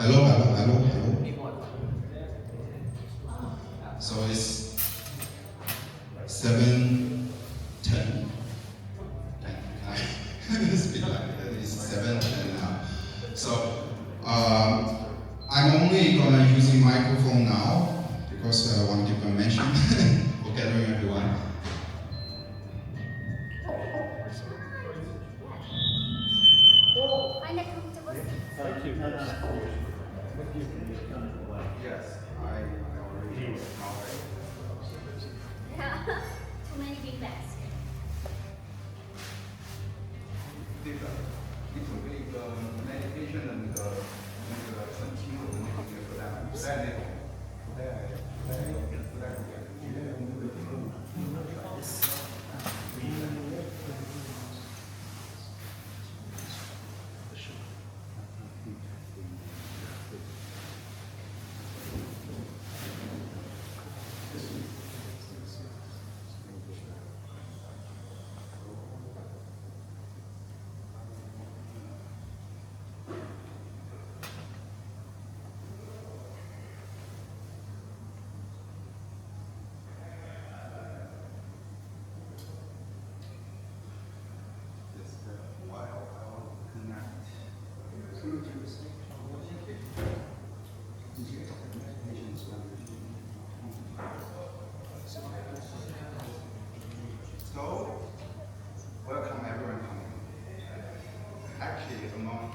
hello. So it's 7:10. Speak like it's 7:10 now. So I'm only gonna using microphone now because I want to give a mention for gathering everyone. Find a comfortable seat. Thank you. Yes, I already know. Yeah. Too many big bags. 对的，你准备一个 meditation 的那个很清楚的那个歌单，不带那种，不带古典。So, welcome everyone coming. Actually, among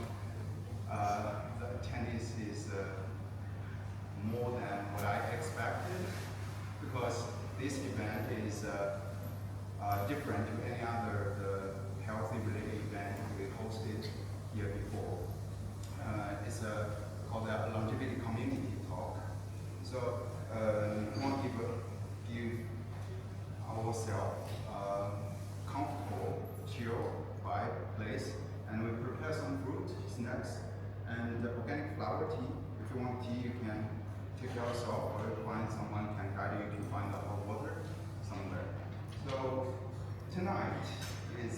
the attendees is more than what I expected because this event is different to any other healthy related event we hosted here before. It's called a longevity community talk. So we want to give ourselves comfortable, chill, quiet place, and we prepare some fruit, snacks, and organic flower tea. If you want tea, you can take it yourself, or find someone can guide you to find the hot water somewhere. So tonight is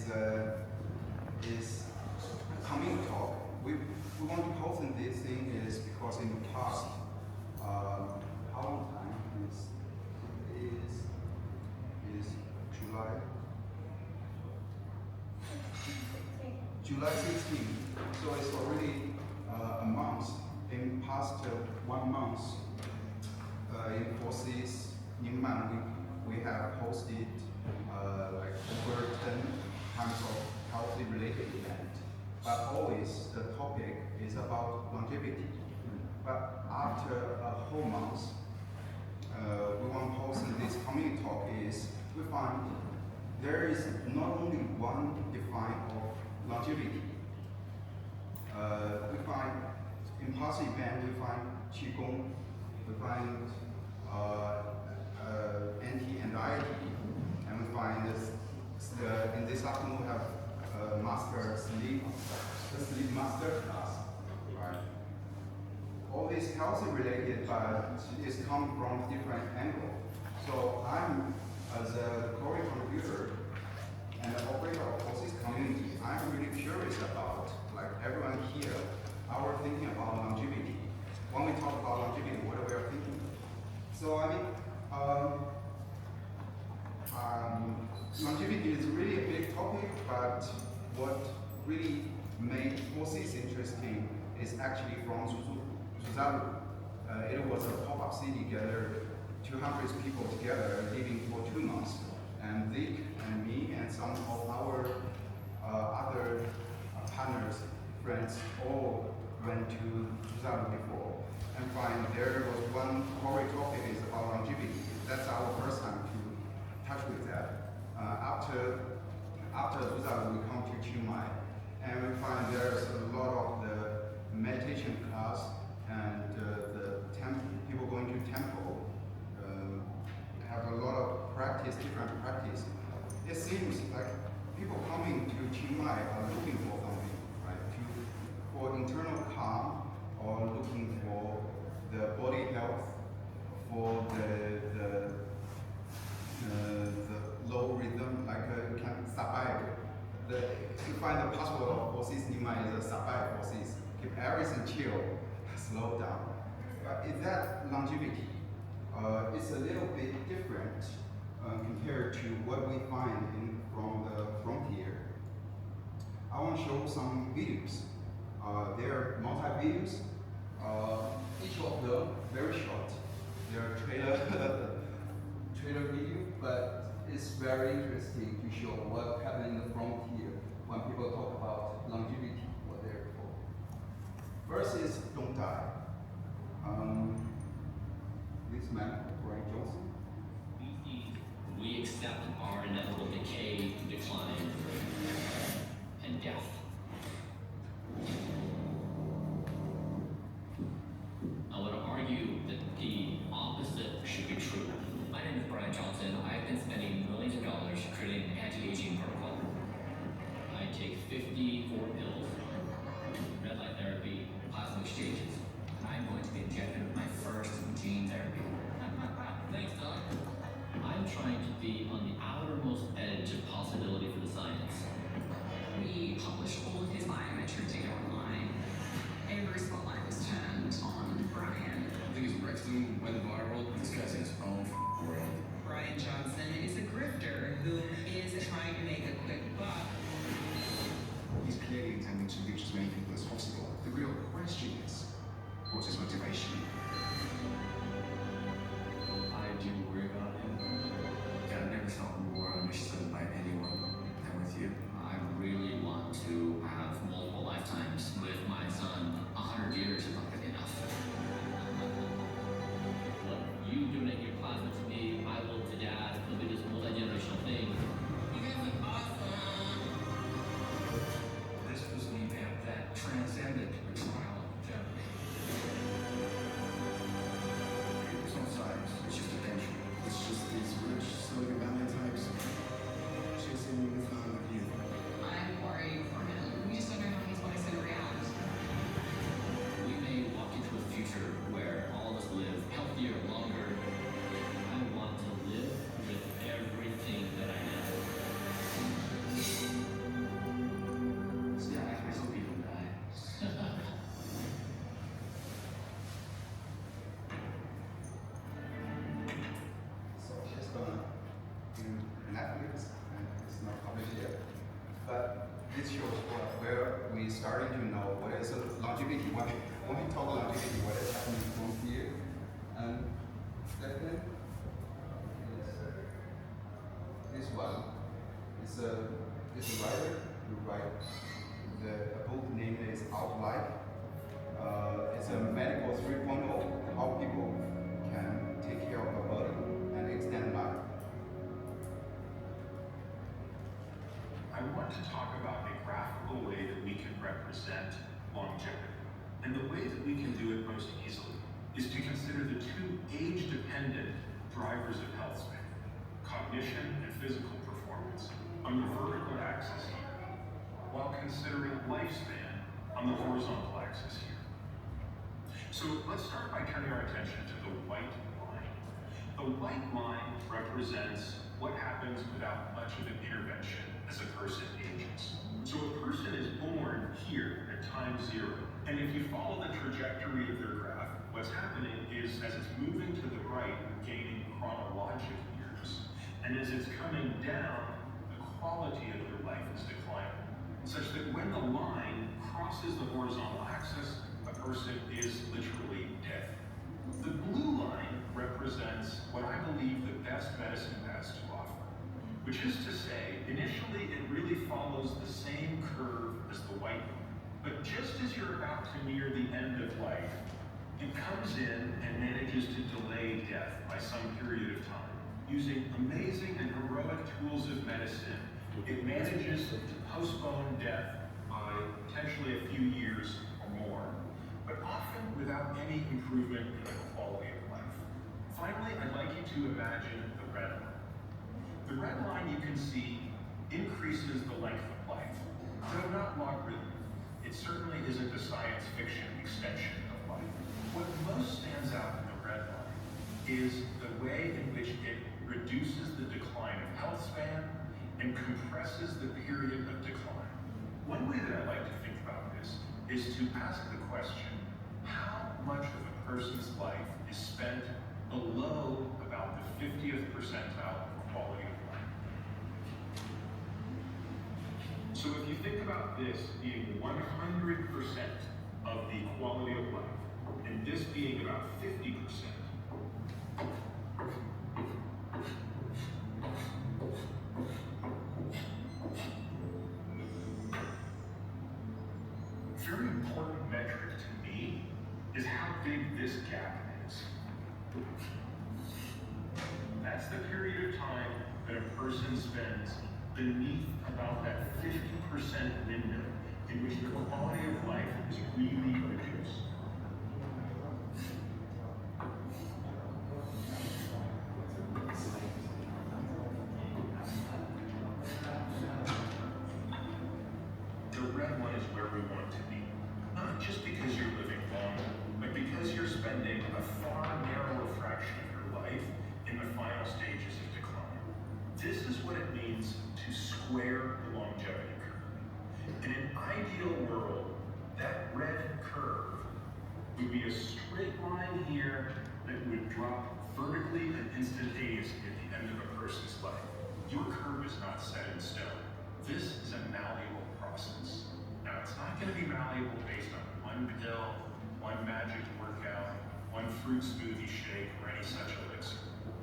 coming talk. We want to host this thing is because in the past, how long time is July? July 16th. So it's already a month. In past 1 month, in Four Seas, Ningman, we have hosted like over 10 kinds of healthy related events. But always the topic is about longevity. But after a whole month, we want to host this community talk is we find there is not only one define of longevity. We find in past event we find QiGong, we find anti-anxiety, and we find this in this afternoon we have master sleep, the sleep master class, right? All this healthy related, but it's come from different angle. So I'm as a core contributor and the operator of this community, I'm really curious about, like everyone here, our thinking about longevity. When we talk about longevity, what are we thinking? So I mean, longevity is really a big topic, but what really made forces interesting is actually from Suzaru. It was a pop-up city gathered 200 people together living for 2 months. And Vic and me and some of our other partners, friends, all went to Suzaru before and find there was one core topic is about longevity. That's our first time to touch with that. After Suzaru, we come to Chiang Mai, and we find there's a lot of the meditation class and people going to temple have a lot of practice, different practice. It seems like people coming to Chiang Mai are looking for something, right? For internal calm or looking for the body health, for the low rhythm, like you can survive. You find the password of forces Chiang Mai is a survive forces. Keep everything chill, slow. But is that longevity? It's a little bit different compared to what we find from the frontier. I want to show some videos. There are multi-videos. Each of them very short. They are trailer video, but it's very interesting to show what happened in the frontier when people talk about longevity, what they're for. First is don't die. This man, Brian Johnson. We accept our inevitable decay, decline, and death. I want to argue that the opposite should be true. My name is Brian Johnson. I've been spending millions of dollars creating an anti-aging protocol. I take 54 pills, red light therapy, plasma exchanges, and I'm going to be injected with my first gene therapy. Thanks, Doc. I'm trying to be on the outermost edge of possibility for the science. We published all of his biometric data online. Every spotlight was turned on Brian. I think his rectum went viral. This guy's in his own world. Brian Johnson is a grifter who is trying to make a quick buck. He's clearly intending to reach as many people as possible. The real question is, what's his motivation? I do worry about him. Yeah, I've never felt more understood by anyone than with you. I really want to have multiple lifetimes with my son. 100 years is not going to be enough. Look, you donate your plasma to me, I will to Dad. It'll be this multi-generational thing. You guys look awesome. This was an event that transcended the trial of the devil. There's no science, it's just attention. It's just these rich Silicon Valley types chasing the fountain of youth. I'm worried for him. We just don't know how he's going to react. We may walk into a future where all of us live healthier, longer. I want to live with everything that I have. Yeah, I hope you don't die. So it's gonna do Netflix, and it's not published yet. But this shows where we starting to know what is longevity. When we talk longevity, what is happening from here. And second is this one. It's a writer who write the book name is Outlive. It's a medical 3.0, how people can take care of the body and extend life. I want to talk about a graphical way that we can represent longevity. And the way that we can do it most easily is to consider the two age-dependent drivers of health span, cognition and physical performance, on the vertical axis here, while considering lifespan on the horizontal axis here. So let's start by turning our attention to the white line. The white line represents what happens without much of an intervention as a person ages. So a person is born here at time 0, and if you follow the trajectory of their graph, what's happening is as it's moving to the right, gaining chronologic years, and as it's coming down, the quality of their life is declining, such that when the line crosses the horizontal axis, a person is literally dead. The blue line represents what I believe the best medicine has to offer, which is to say, initially it really follows the same curve as the white line. But just as you're about to near the end of life, it comes in and manages to delay death by some period of time. Using amazing and heroic tools of medicine, it manages to postpone death by potentially a few years or more, but often without any improvement in the quality of life. Finally, I'd like you to imagine the red line. The red line, you can see, increases the length of life, though not logarithmic. It certainly isn't a science fiction extension of life. What most stands out in the red line is the way in which it reduces the decline of health span and compresses the period of decline. One way that I like to think about this is to ask the question, how much of a person's life is spent below about the 50th percentile of quality of life. So if you think about this being 100% of the quality of life, and this being about 50%, very important metric to me is how big this gap is. That's the period of time that a person spends beneath about that 50% window in which the quality of life is really reduced. The red one is where we want to be. Not just because you're living longer, but because you're spending a far narrower fraction of your life in the final stages of decline. This is what it means to square the longevity curve. In an ideal world, that red curve would be a straight line here that would drop vertically and instantaneously at the end of a person's life. Your curve is not set in stone. This is a malleable process. Now, it's not going to be malleable based on one pill, one magic workout, one fruit smoothie shake, or any such elixir.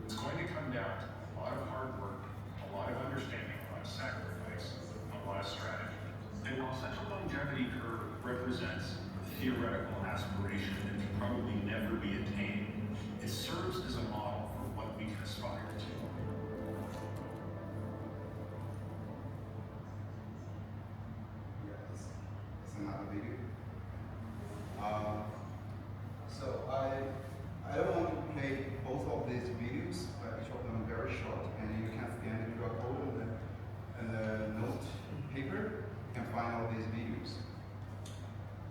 It's going to come down to a lot of hard work, a lot of understanding, a lot of sacrifice, and a lot of strategy. And while such a longevity curve represents a theoretical aspiration that can probably never be attained, it serves as a model for what we can aspire to. Yeah, it's another video. So I don't want to play both of these videos, but each of them are very short, and you can scan the QR code and the note paper. You can find all these videos.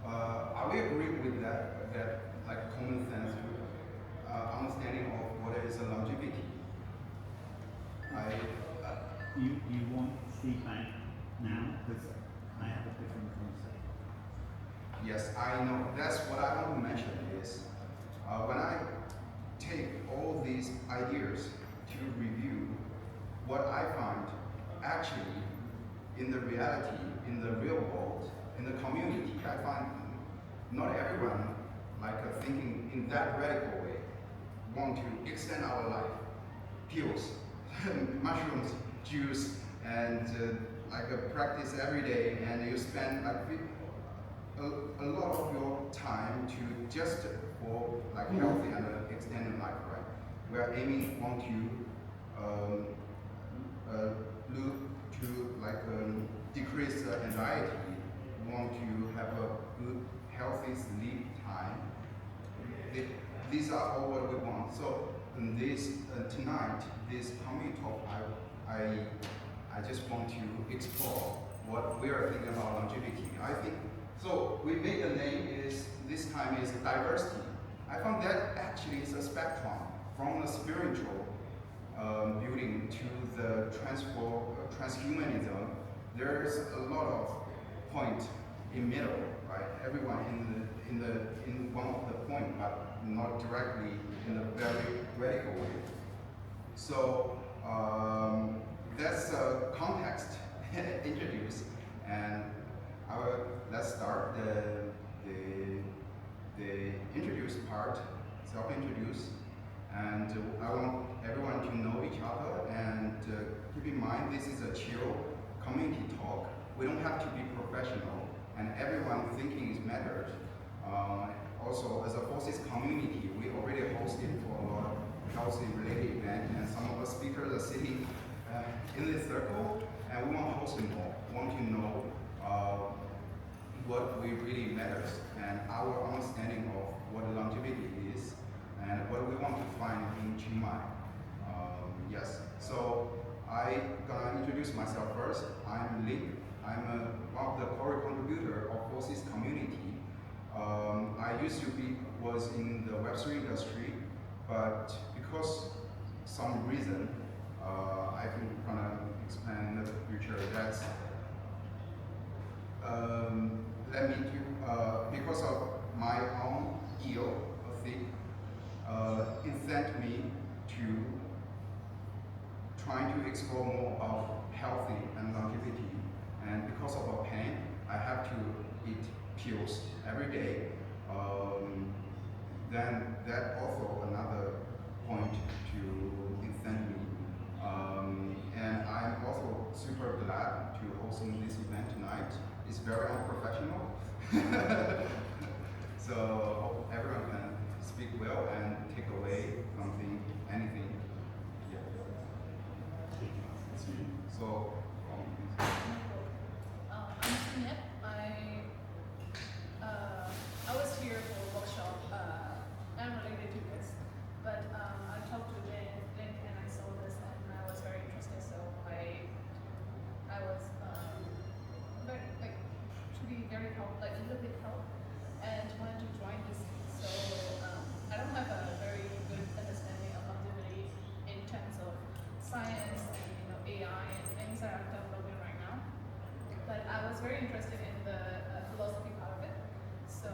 Are we agreeing with that like common sense understanding of what is a longevity? You want feedback now because I have a different concept. Yes, I know. That's what I want to mention is when I take all these ideas to review, what I find actually in the reality, in the real world, in the community, I find not everyone thinking in that radical way want to extend our life. Pills, mushrooms, juice, and practice every day, and you spend a lot of your time to just for healthy and extended life, right? We are aiming want to look to decrease anxiety, want to have a good healthy sleep time. These are all what we want. So in this tonight, this coming talk, I just want to explore what we are thinking about longevity. I think so. We made the name is this time is diversity. I found that actually is a spectrum from the spiritual building to the transhumanism. There is a lot of point in middle, right? Everyone in one of the point, but not directly in a very radical way. So that's a context introduced, and let's start the introduce part, self-introduce, and I want everyone to know each other, and keep in mind this is a chill community talk. We don't have to be professional, and everyone thinking is mattered. Also, as a Forces community, we already hosted for a lot of healthy related events, and some of the speakers are sitting in this circle, and we want to host more. We want to know what we really matters, and our understanding of what longevity is, and what we want to find in Chiang Mai. Yes, so I'm gonna introduce myself first. I'm Lin. I'm one of the core contributor of Forces community. I used to was in the Web3 industry, but because some reason, I can kind of explain in the future. That's because of my own ill incent me to trying to explore more of healthy and longevity. And because of a pain, I have to eat pills every day. Then that also another point to incent me. And I'm also super glad to hosting this event tonight. It's very unprofessional. So hope everyone can speak well and take away something, anything. Yeah. So, I'm Smith. I was here for a workshop unrelated to this, but I talked to Lynn and I saw this and I was very interested. So I was very to be very like a little bit helped and wanted to join this. So I don't have a very good understanding of longevity in terms of science and AI and things that I'm developing right now. But I was very interested in the philosophy part of it. So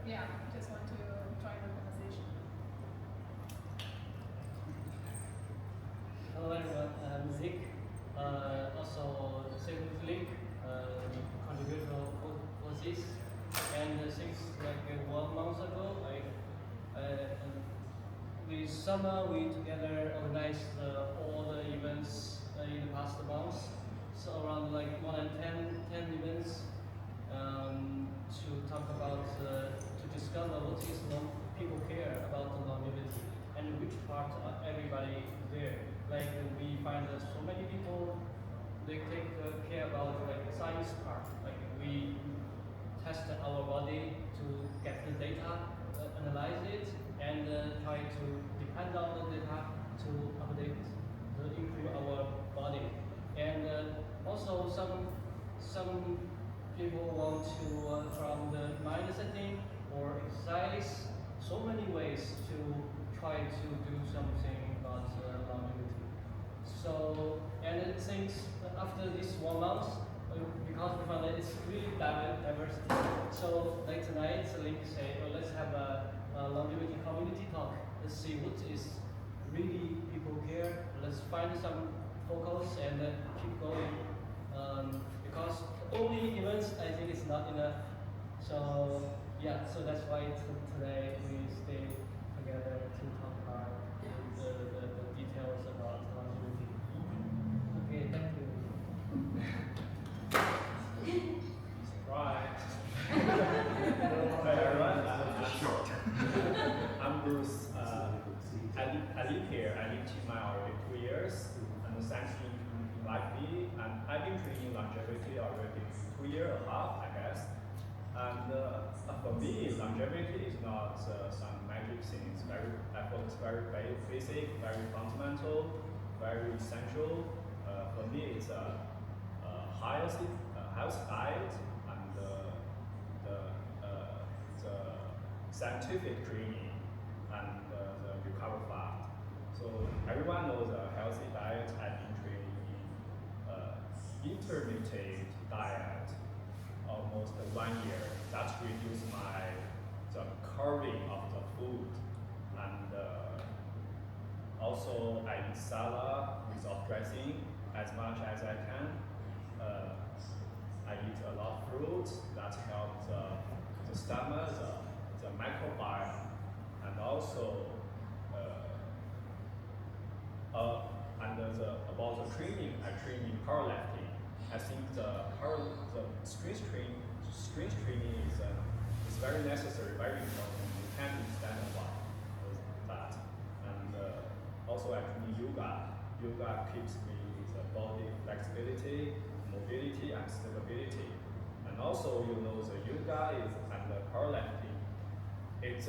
yeah, just want to join the conversation. Hello everyone, I'm Zik. Also same with Link, we contribute for this. And since like 1 month ago, with summer we together organized all the events in the past months. So around like more than 10 events to talk about, to discover what is people care about the longevity and which part everybody there. Like we find that so many people, they take care about like the science part. Like we test our body to get the data, analyze it, and try to depend on the data to update, to improve our body. And also some people want to from the mind setting or exercise, so many ways to try to do something about longevity. So, and since after this 1 month, because we found that it's really diverse. So like tonight, Link say, well, let's have a longevity community talk. Let's see what is really people care. Let's find some focus and keep going. Because only events, I think, is not enough. So yeah, so that's why today we stay together to talk about the details about longevity. Okay, thank you. Right. Hello everyone. I'm Bruce. I live here. I live in my already 2 years. And thanks to invite me. And I've been training longevity already 2.5 years, I guess. And for me, longevity is not some magic thing. It's I thought it's very basic, very fundamental, very essential. For me, it's a healthy diet and the scientific training and the recover fat. So everyone knows a healthy diet. I've been training in intermittent diet almost 1 year. That reduced the carving of the food. And also I eat salad without dressing as much as I can. I eat a lot of fruit that helps the stomach, the microbiome, and also about the training. I train in powerlifting. I think the strength training is very necessary, very important. You can't be standardized with that. And also I train yoga. Yoga keeps me with body flexibility, mobility, and stability. And also, the yoga and the powerlifting, it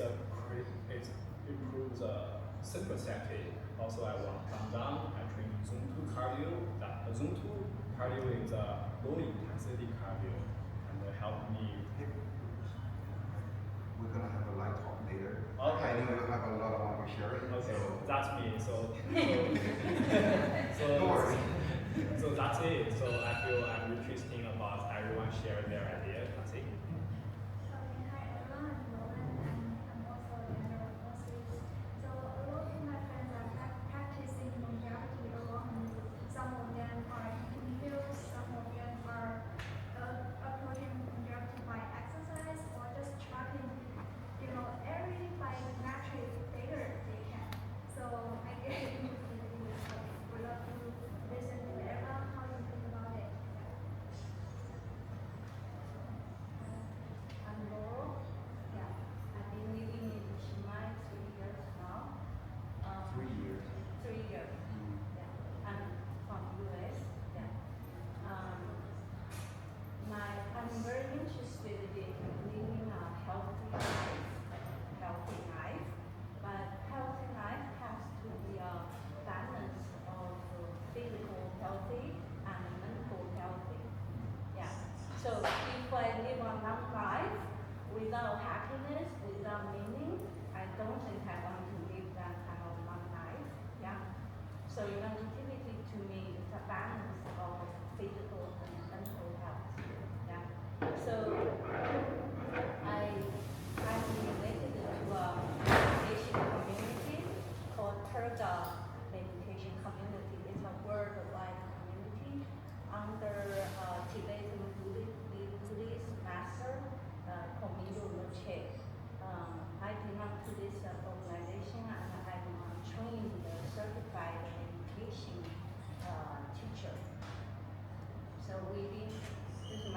improves sympathetic. Also, I want to come down. I train Zone 2 cardio. Zone 2 cardio is a low intensity cardio, and help me. We're gonna have a light talk later. Okay. I know you have a lot of want to share. Okay, So that's me. So don't worry. So that's it. So I feel I'm interesting about everyone sharing their idea. That's it. Hi everyone, I'm Roland and I'm also a leader of courses. So a lot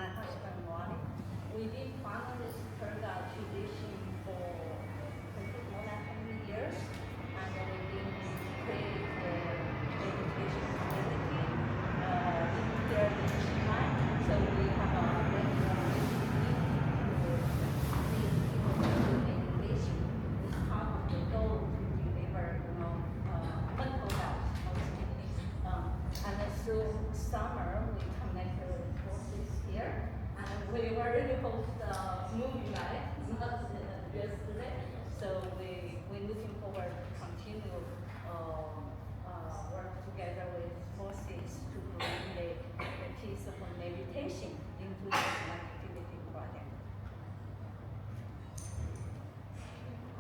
my husband Wally. We've been following this Perga tradition for more than 100 years, and we've been creating the meditation community in here in China. So we have a regular meeting people to do meditation. It's part of the goal to deliver, mental health mostly. And through summer, we connected with forces here, and we were really host movie night, not yesterday. So we're looking forward to continue work together with forces to bring the peaceful meditation into this activity project.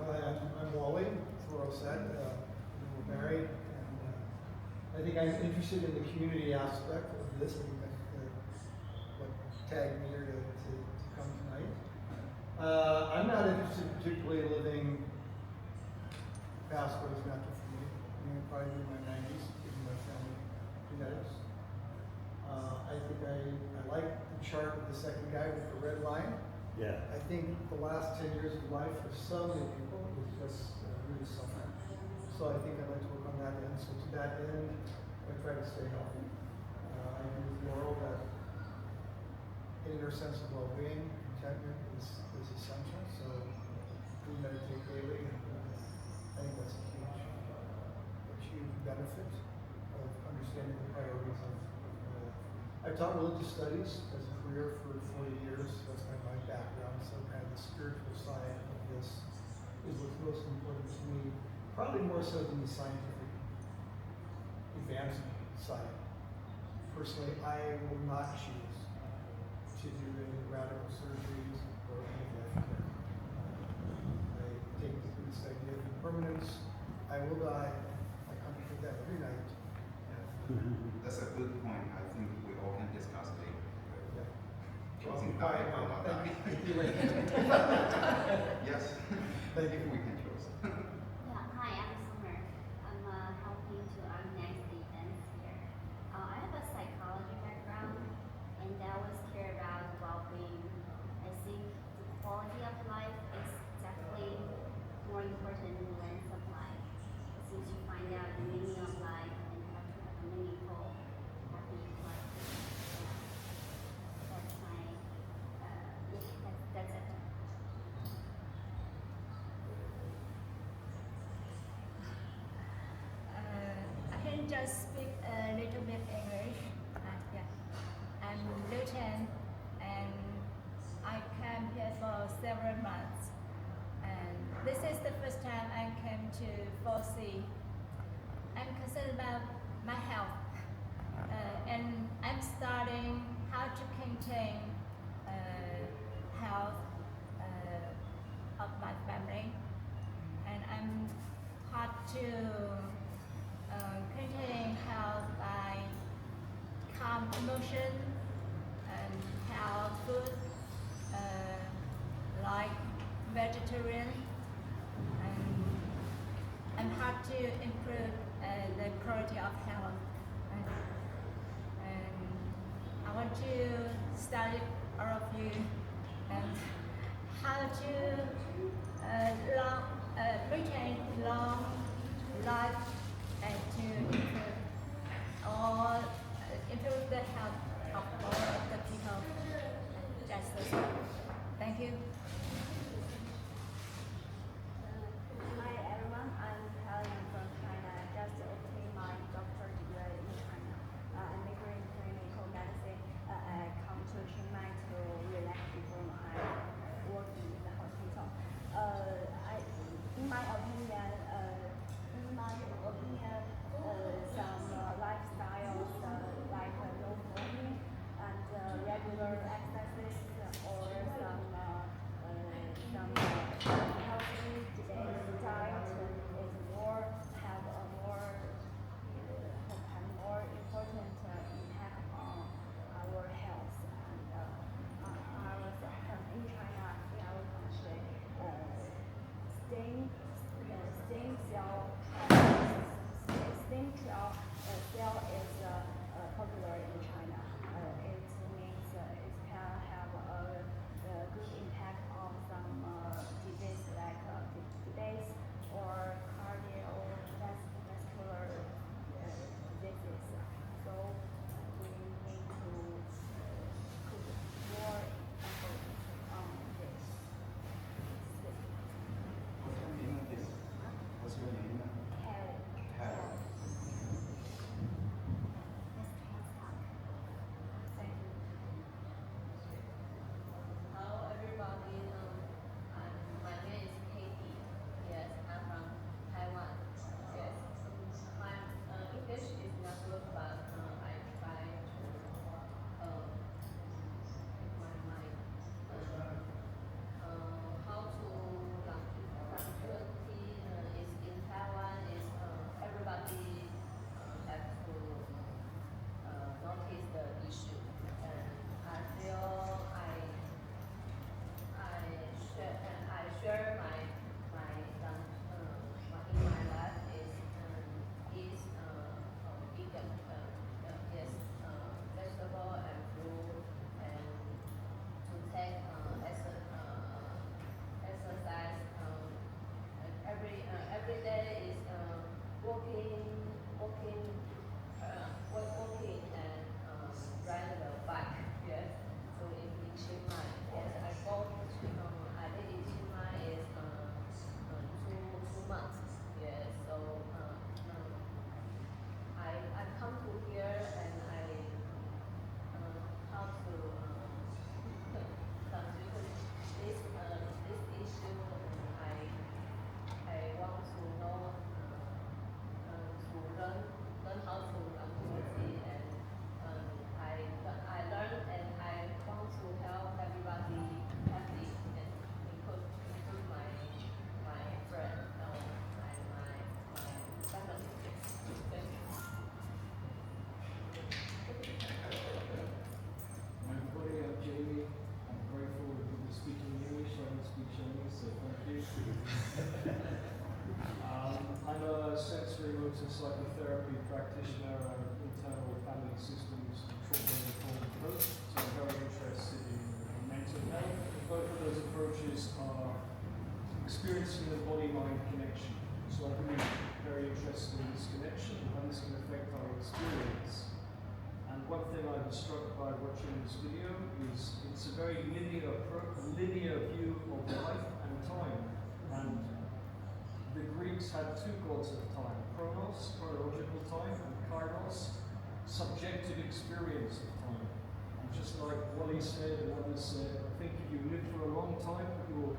Hi, I'm Wally, as Laurel said. We're married, and I think I'm interested in the community aspect of this. I think that's what tagged me here to come tonight. I'm not interested particularly in living past what is natural for me. I mean, I'm probably in my 90s, given my family genetics. I think I like the chart of the second guy with the red line. Yeah. I think the last 10 years of life for so many people is just really suffering. So I think I'd like to work on that end. So to that end, I try to stay healthy. I agree with Laurel that inner sense of well-being, contentment is essential. So we meditate daily, and I think that's a huge benefit of understanding the priorities of I've taught religious studies as a career for 40 years. That's kind of my background. So kind of the spiritual side of this is what's most important to me, probably more so than the scientific advancement side. Personally, I will not choose to do any radical surgeries or any of that. I take this idea of impermanence. I will die. I contemplate that every night. That's a good point. I think we all can discuss later. Yeah. Choosing die or not die. Yes. Thank you. We can choose. Yeah, hi, I'm Summer. I'm helping to organize the events here. I have a psychology background, and I always care about well-being. I think the quality of life is definitely more important than the length of life. Since you find out the meaning of life and have to have a meaningful, happy life. That's my, that's it. I can just speak a little bit English. Yeah. I'm Lieutenant, and I came here for several months. And this is the first time I came to 4C. I'm concerned about my health, and I'm studying how to contain health of my family, and I'm hard to contain health by calm emotion and health food like vegetarian, and I'm hard to improve the quality of health, and I want to study all of you and how to retain long life and to improve the health of all of the people. Just this. Thank you. Hi everyone, I'm Helen from China. I just obtained my doctorate degree in China. I'm majoring in clinical medicine. I come to Chiang Mai to relax before I work in the hospital. In my opinion, some lifestyles like no smoking and regular exercises or some healthy diet is more important impact on our health. And I was in China, in our country, stem cell walking and riding the bike. Yes. So in Chiang Mai, yes, I go to I live in Chiang Mai is 2 months. Yes. So I come to here and I how to contribute this issue, and I want to know to learn how to community, and I learn and I want to help everybody happy, and include my friend and my family. Thank you. Hi everybody, I'm Jamie. I'm grateful that you're speaking English. I don't speak Chinese, so thank you. I'm a sensory motor psychotherapy practitioner and internal family systems and trauma-informed approach. So I'm very interested in mental health. Both of those approaches are experiencing the body-mind connection. So I'm really very interested in this connection and how this can affect our experience. And one thing I was struck by watching this video is it's a very linear view of life and time. And the Greeks had two gods of time, chronos, chronological time, and kairos, subjective experience of time. And just like Wally said and others said, I think if you live for a long time, you're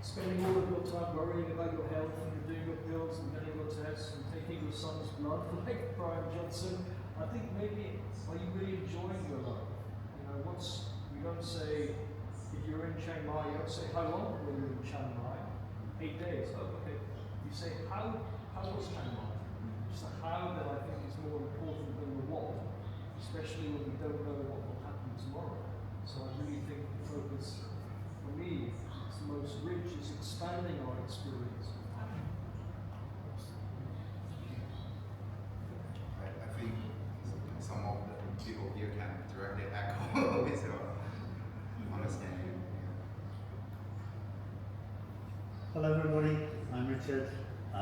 spending all of your time worrying about your health and you're doing your pills and getting your tests and taking your son's blood, like Brian Johnson. I think maybe, are you really enjoying your life? You know, you don't say, if you're in Chiang Mai, you don't say, how long were you in Chiang Mai? 8 days. Oh, okay. You say, how was Chiang Mai? It's the how that I think is more important than the what, especially when we don't know what will happen tomorrow. So I really think the focus, for me, is the most rich, is expanding our experience. I think some of the people here can directly echo with your understanding. Hello everybody, I'm Richard. I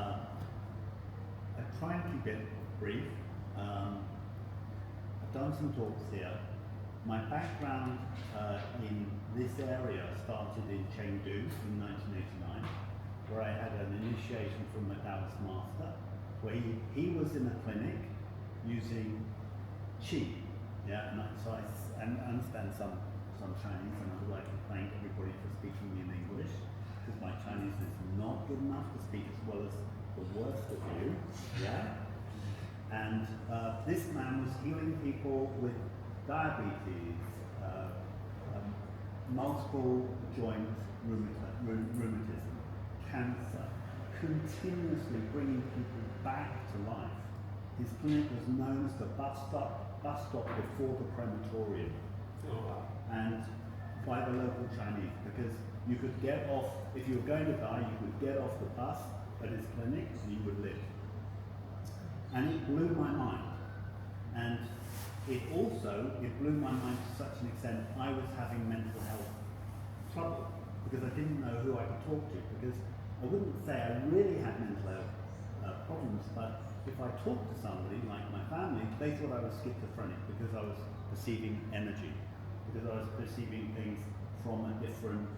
try and keep it brief. I've done some talks here. My background in this area started in Chengdu in 1989, where I had an initiation from a Taoist master, where he was in a clinic using qi. Yeah, and so I understand some Chinese, and I would like to thank everybody for speaking in English, because my Chinese is not good enough to speak as well as the worst of you. Yeah. And this man was healing people with diabetes, multiple joint rheumatism, cancer, continuously bringing people back to life. His clinic was known as the bus stop before the crematorium, and by the local Chinese, because you could get off, if you were going to die, you could get off the bus at his clinic and you would live. And it blew my mind. And it blew my mind to such an extent I was having mental health trouble, because I didn't know who I could talk to, because I wouldn't say I really had mental health problems, but if I talked to somebody, like my family, they thought I was schizophrenic because I was perceiving energy, because I was perceiving things from a different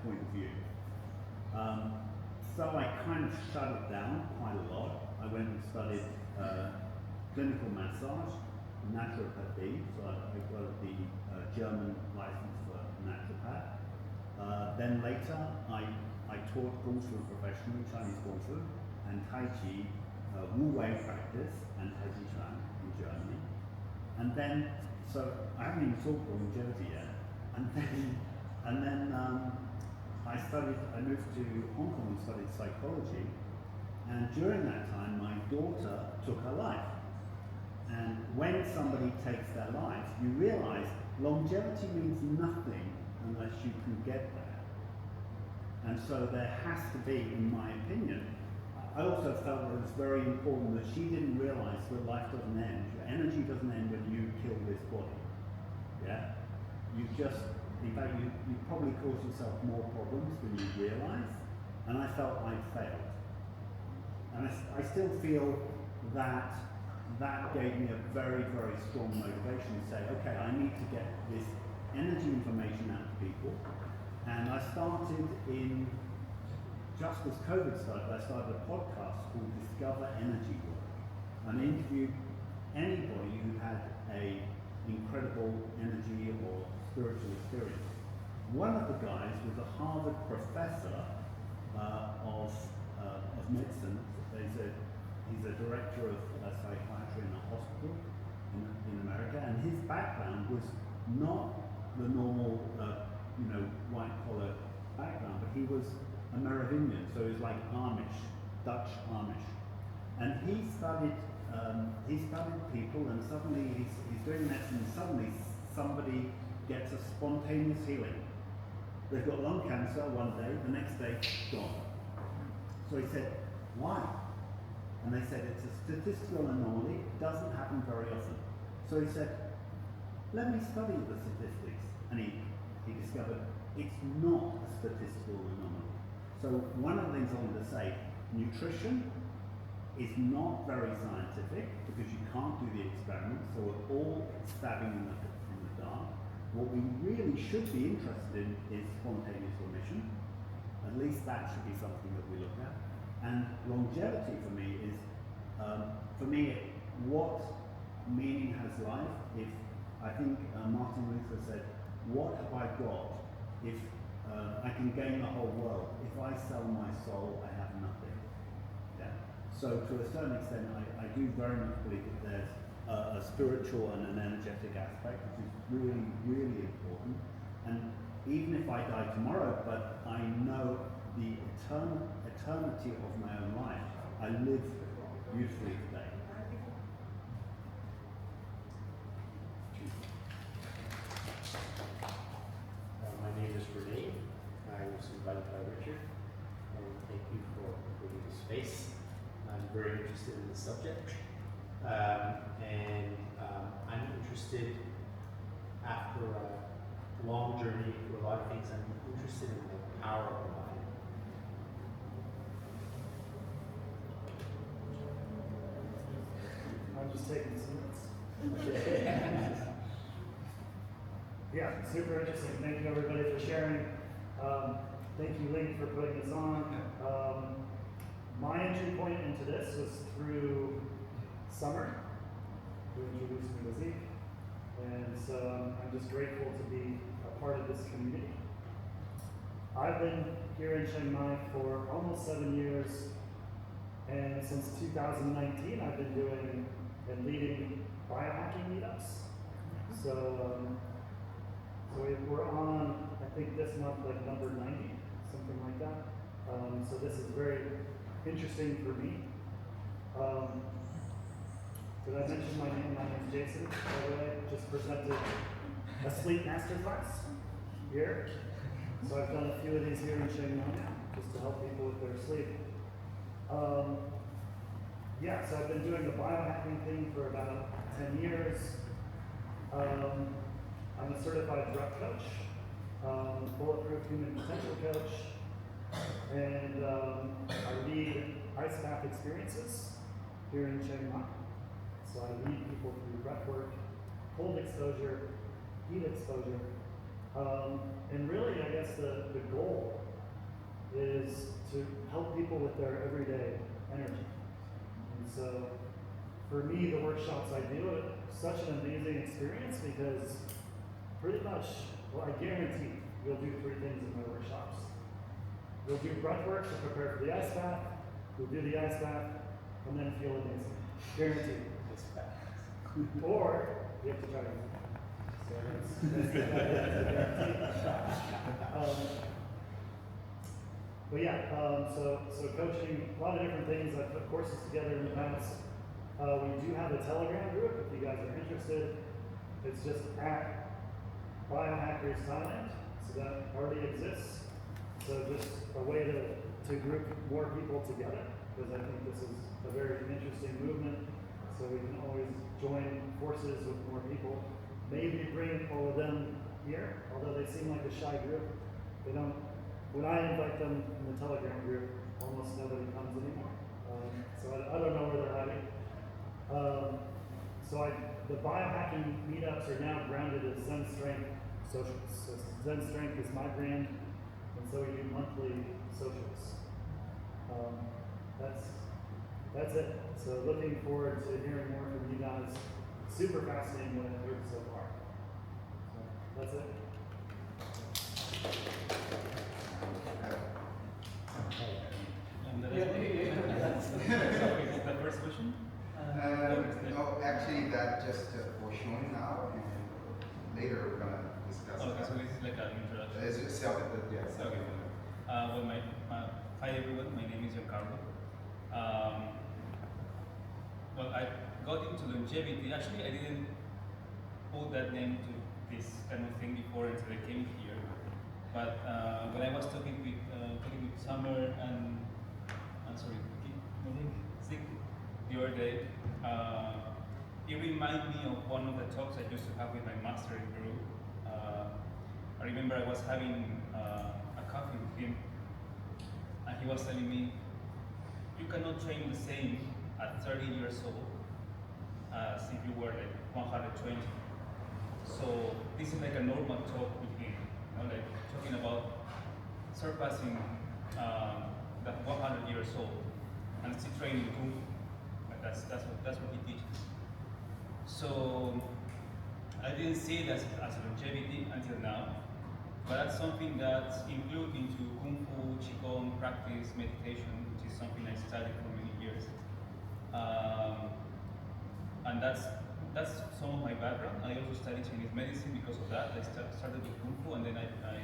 point of view. So I kind of shut it down quite a lot. I went and studied clinical massage, naturopathy, so I got the German license for naturopath. Then later I taught Kung Fu professionally, Chinese Kung Fu, and TaiJi, WuWei practice, and TaiJi in Germany. And then, so I haven't even talked longevity yet. And then I moved to Hong Kong and studied psychology. And during that time, my daughter took her life. And when somebody takes their life, you realize longevity means nothing unless you can get there. And so there has to be, in my opinion, I also felt that it was very important that she didn't realize that life doesn't end. Your energy doesn't end when you kill this body. Yeah? In fact, you probably cause yourself more problems than you realize. And I felt I'd failed. And I still feel that that gave me a very, very strong motivation to say, okay, I need to get this energy information out to people. And I started just as COVID started, I started a podcast called Discover Energy Work. And I interviewed anybody who had an incredible energy or spiritual experience. One of the guys was a Harvard professor of medicine. He's a director of psychiatry in a hospital in America, and his background was not the normal, white-collar background, but he was a Merovingian, so he was like Amish, Dutch Amish, and he studied people, and suddenly he's doing medicine, and suddenly somebody gets a spontaneous healing. They've got lung cancer one day, the next day, gone. So he said, why? And they said, it's a statistical anomaly, it doesn't happen very often. So he said, let me study the statistics. And he discovered it's not a statistical anomaly. So one of the things I wanted to say, nutrition is not very scientific because you can't do the experiments, so we're all stabbing in the dark. What we really should be interested in is spontaneous remission. At least that should be something that we look at. And longevity for me is, what meaning has life? If I think Martin Luther said, what have I got if I can gain the whole world? If I sell my soul, I have nothing. Yeah. So to a certain extent, I do very much believe that there's a spiritual and an energetic aspect, which is really, really important. And even if I die tomorrow, but I know the eternity of my own life, I live beautifully today. My name is Renee. I was invited by Richard, and thank you for creating the space. I'm very interested in the subject, and I'm interested, after a long journey through a lot of things, I'm interested in the power of the mind. I'm just taking some notes. Yeah, super interesting. Thank you everybody for sharing. Thank you, Link, for putting this on. My entry point into this was through Summer, who introduced me to Zeke. And so I'm just grateful to be a part of this community. I've been here in Chiang Mai for almost 7 years. And since 2019, I've been doing and leading biohacking meetups. So, we're on, I think this month, like number 90, something like that. So this is very interesting for me. Did I mention my name? My name is Jason, by the way. Just presented a sleep masterclass here. So I've done a few of these here in Chiang Mai, just to help people with their sleep. Yeah, so I've been doing the biohacking thing for about 10 years. I'm a certified drug coach, bulletproof human potential coach, and I lead ice bath experiences here in Chiang Mai. So I lead people through breath work, cold exposure, heat exposure, and really I guess the goal is to help people with their everyday energy. And so for me, the workshops I do are such an amazing experience because pretty much, well, I guarantee you'll do 3 things in my workshops. You'll do breath work to prepare for the ice bath, you'll do the ice bath, and then feel amazing. Guaranteed. Or you have to try it. So but yeah, so coaching, a lot of different things. I've put courses together in the past. We do have a Telegram group if you guys are interested. It's just at Biohackers Thailand, so that already exists. So just a way to group more people together, because I think this is a very interesting movement. So we can always join forces with more people. Maybe bring all of them here, although they seem like a shy group. They don't. When I invite them in the Telegram group, almost nobody comes anymore. the biohacking meetups are now grounded as Zen Strength socials. So Zen Strength is my brand, and so we do monthly socials. That's it. So looking forward to hearing more from you guys. Super fascinating what I've heard so far. So that's it. The first question? No, actually that just for showing now, and later we're gonna discuss. Okay, so this is like an introduction. It's just yes. Okay. Well, hi everyone. My name is Giancarlo. Well, I got into longevity. Actually, I didn't put that name to this kind of thing before until I came here. But when I was talking with Summer and Zig the other day, it reminded me of one of the talks I used to have with my master in Peru. I remember I was having a coffee with him, and he was telling me, you cannot train the same at 30 years old as if you were like 120. So this is like a normal talk with him, like talking about surpassing that 100 years old and still training Kung Fu. Like that's what he teaches. So I didn't see it as longevity until now, but that's something that's included into Kung Fu, QiGong practice, meditation, which is something I studied for many years. And that's some of my background. I also studied Chinese medicine because of that. I started with Kung Fu, and then I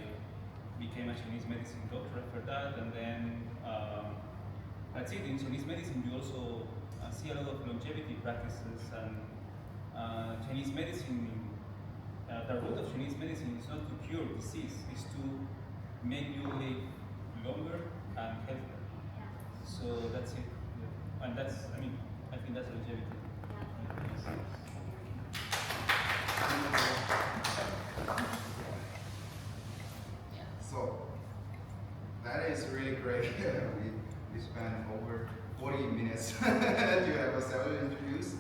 became a Chinese medicine doctor after that, and then that's it. In Chinese medicine, you also see a lot of longevity practices, and Chinese medicine, the root of Chinese medicine is not to cure disease, it's to make you live longer and healthier. So that's it. Yeah. And that's, I think that's longevity. So that is really great. we spent over 40 minutes to have ourselves introduced,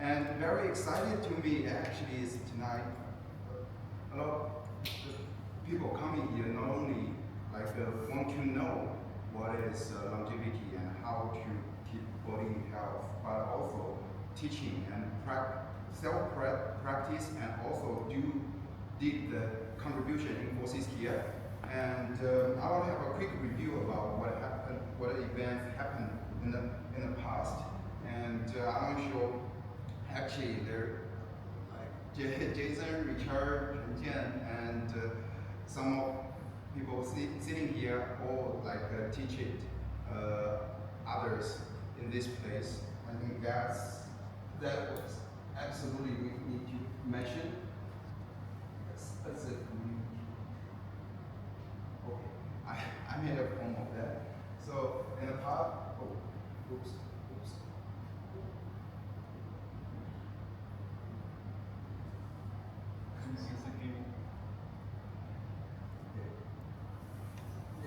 and very excited to me actually is tonight. A lot of people coming here not only want to know what is longevity and how to keep body health, but also teaching and self-practice, and also did the contribution in forces here. And I want to have a quick review about what happened, what events happened in the past. And I want to show actually there, like Jason, Richard, Chen, and some of people sitting here all teach it others in this place. I think that was absolutely we need to mention. That's it. Okay, I made a poem of that. So in the past, oops.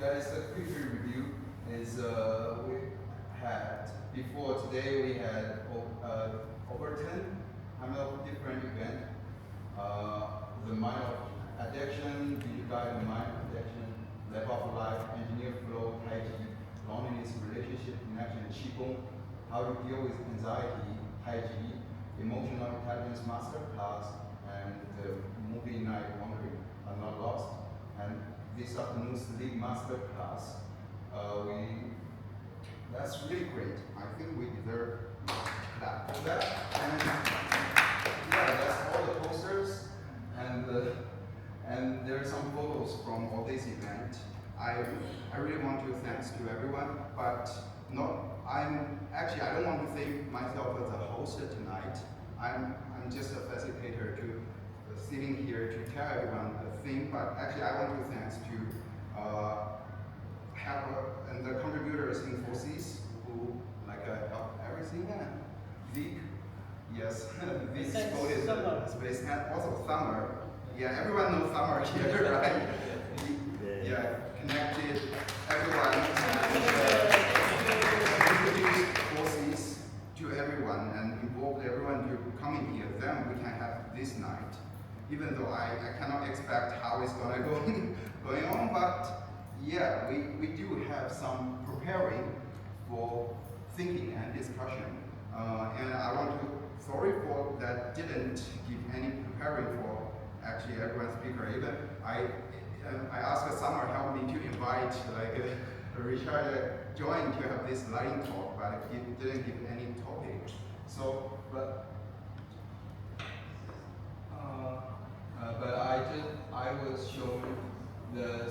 Yeah, it's a quick review. We had before today we had over 10 kind of different events. The mind of addiction, video guided mind addiction, level of life, engineer flow, TaiJi, loneliness, relationship, connection, QiGong, how to deal with anxiety, TaiJi, emotional intelligence masterclass, and movie night wandering are not lost. And this afternoon sleep masterclass, that's really great. I think we deserve that for that. And yeah, that's all the posters, and there are some photos from all this event. I really want to thanks to everyone, but I don't want to think myself as a host tonight. I'm just a facilitator to sitting here to tell everyone the thing, but actually I want to thanks to and the contributors in forces who help everything, and Vic, yes, Vic quoted the space, and also Summer. Yeah, everyone knows Summer here, right? Yeah, connected everyone and introduced forces to everyone and involved everyone to coming here. Then we this night. Even though I cannot expect how it's gonna go going on, but yeah, we do have some preparing for thinking and discussion. And I want to, sorry for that didn't give any preparing for actually everyone speaker. Even I asked Summer help me to invite like Richard join to have this lightning talk, but he didn't give any topic. So, but I was showing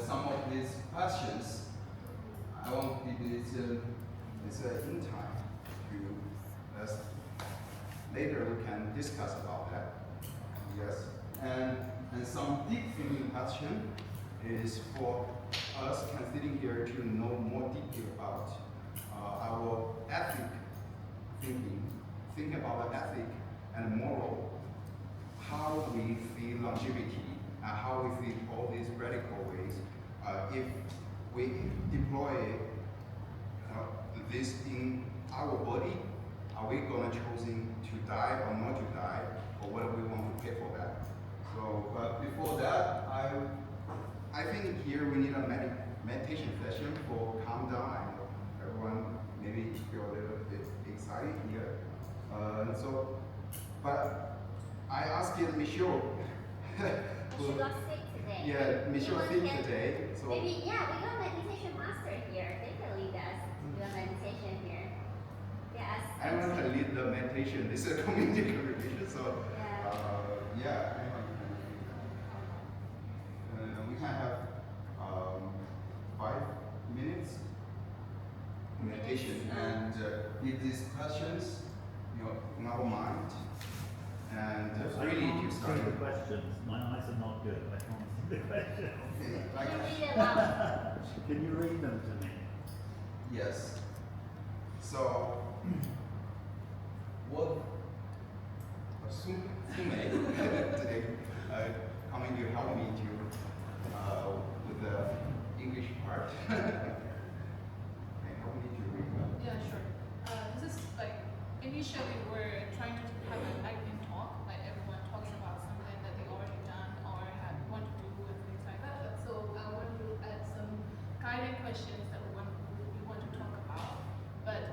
some of these questions. I want to give this in time to us. Later we can discuss about that. Yes, and some deep thinking question is for us considering here to know more deeply about our ethic thinking about the ethic and moral, how we feel longevity, and how we feel all these radical ways. If we deploy this in our body, are we going to choosing to die or not to die, or what do we want to pay for that? So, but before that, I think here we need a meditation session for calm down. I know everyone maybe feel a little bit excited here. But I asked Michelle. She got sick today. Yeah, Michelle sick today. So maybe, yeah, we got a meditation master here. They can lead us to do a meditation here. Yes. Anyone can lead the meditation. This is a community congregation, so yeah, anyone can lead. We can have 5 minutes meditation and give these questions, in our mind, and really to start. The questions. My eyes are not good. I can't see the questions. Can you read them to me? Yes. So, what Sume today coming to help me to with the English part. And help me to read that. Yeah, sure. This is like initially we're trying to have an acting talk, like everyone talks about something that they already done or want to do and things like that. So I want to add some guiding questions that we want to talk about. But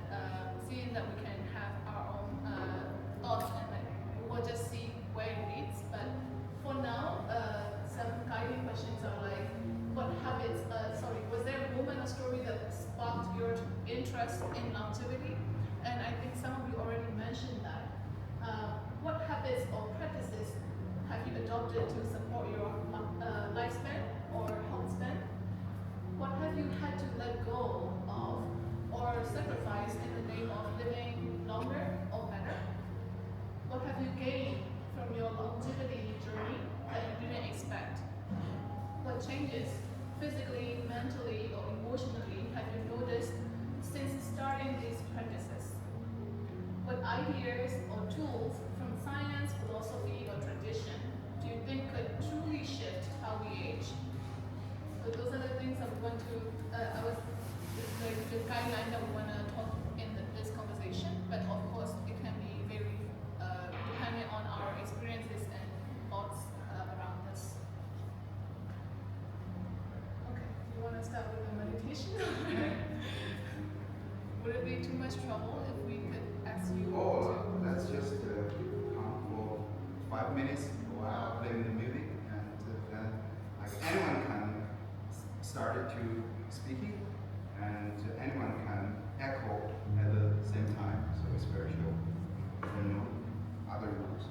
seeing that we can have our own thoughts and like we'll just see where it leads. But for now, some guiding questions are like, what habits? Was there a moment or story that sparked your interest in longevity? And I think some of you already mentioned that. What habits or practices have you adopted to support your lifespan or health span? What have you had to let go of or sacrifice in the name of living longer or better? What have you gained from your longevity journey that you didn't expect? What changes, physically, mentally, or emotionally, have you noticed since starting these practices? What ideas or tools from science, philosophy, or tradition do you think could truly shift how we age? So those are the things that we want to, the guideline that we want to talk in this conversation, but of course it can be very dependent on our experiences and thoughts around this. Okay, you want to start with the meditation? Would it be too much trouble if we could ask you Let's just count for 5 minutes while playing the music, and then like anyone can start it to speaking, and anyone can echo at the same time. So it's very chill. There are no other rules.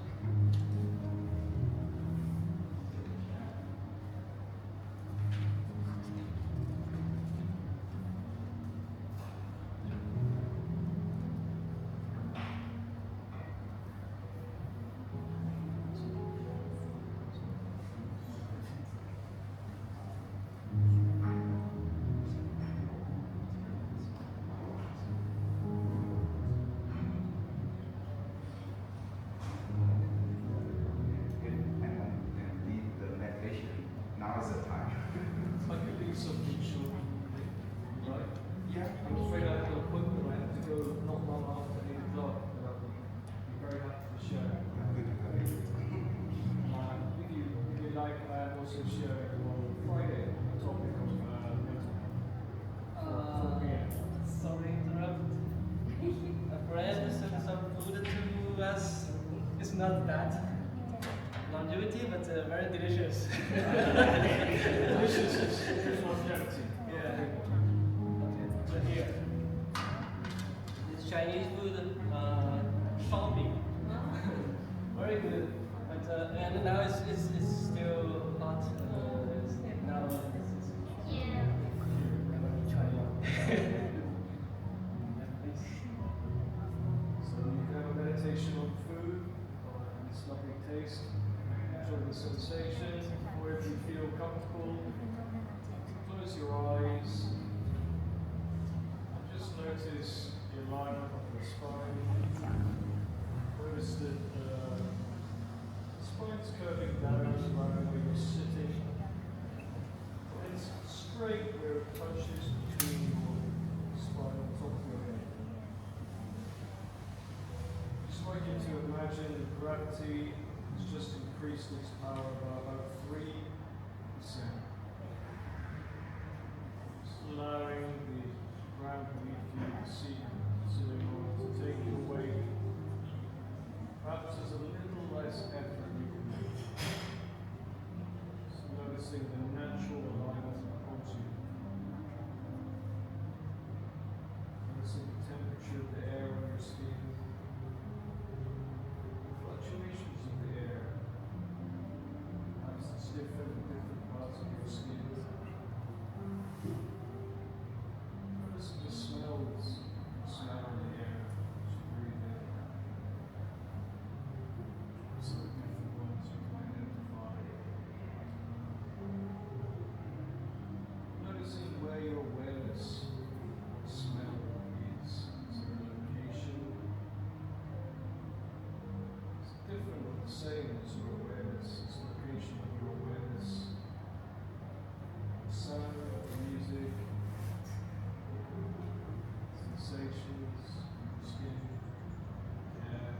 also sharing on Friday on the topic of mental health. 4 p.m. Sorry to interrupt. Bread and some food to us is not that longevity, but very delicious. Delicious is longevity. Yeah. So here, this Chinese food, shopping, very good. But and now it's still hot. Now it's Yeah. China. So you can have a meditation on food, on its lovely taste, enjoy the sensation, or if you feel comfortable, close your eyes, and just notice the alignment of the spine. Notice that the spine's curving down around where you're sitting. It's straight where it touches between your spine and top of your head. Just like you to imagine that gravity has just increased its power by about 3%. Just allowing the ground beneath you, the seat sitting on, to take your weight. Perhaps there's a little less effort you can make. Just noticing the natural alignment of you. Noticing the temperature of the air on your skin. Fluctuations of the air. Perhaps it's different in different parts of your skin. Noticing the smells you smell in the air as you breathe in. So the different ones you can identify. Noticing where your awareness of smell is. Is there a location? It's different but the same as your awareness. It's the location of your awareness. Sound, music, sensations, skin, air.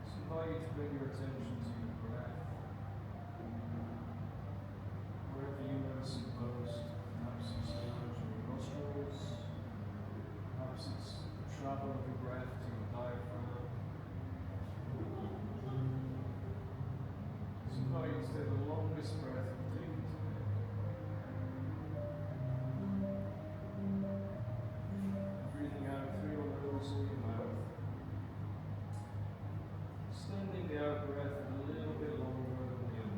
So invite you to bring your attention to your breath. Wherever you notice it most, perhaps it's around your nostrils, perhaps it's the travel of the breath to your diaphragm. So invite you to take the longest breath you've taken today. Breathing out through your nose or your mouth. Extending the out breath a little bit longer than the in.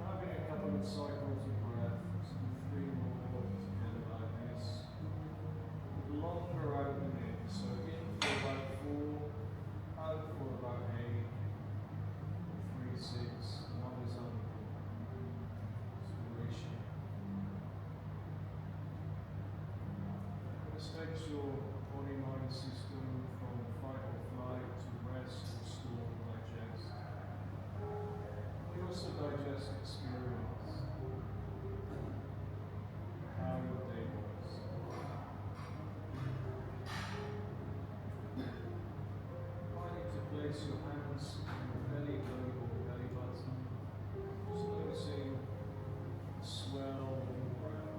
Having a couple of cycles of breath, so 3 more together like this. Longer out than in, so in for about 4, out for about 8, 3, 6, horizontal. Inspiration. Respect your body-mind system from fight or flight to rest, restore, digest. We also digest experience, how your day was. Finding to place your hands on your belly button or belly button, just noticing the swell of your breath.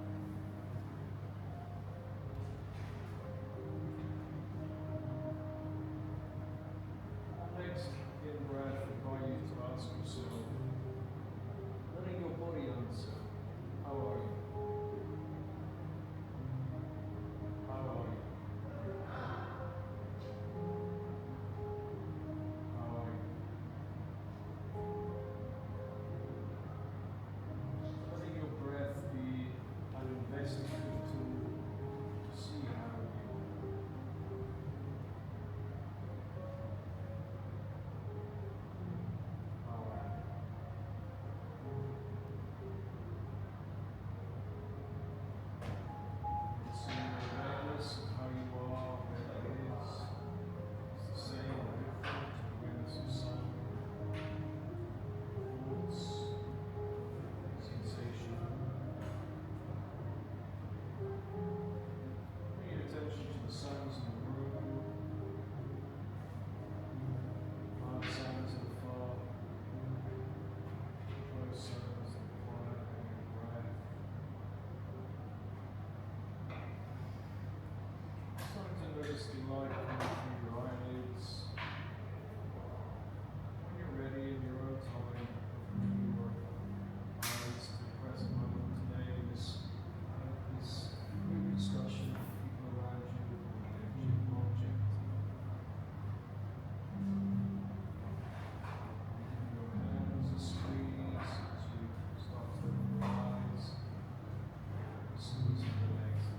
Next, in breath, invite you to ask yourself, what interesting light coming through your eyelids. When you're ready in your own time, open your eyes to the present moment today in this group discussion with people around you, object. Your hands are squeezed as you start to open your eyes, squeezing the legs.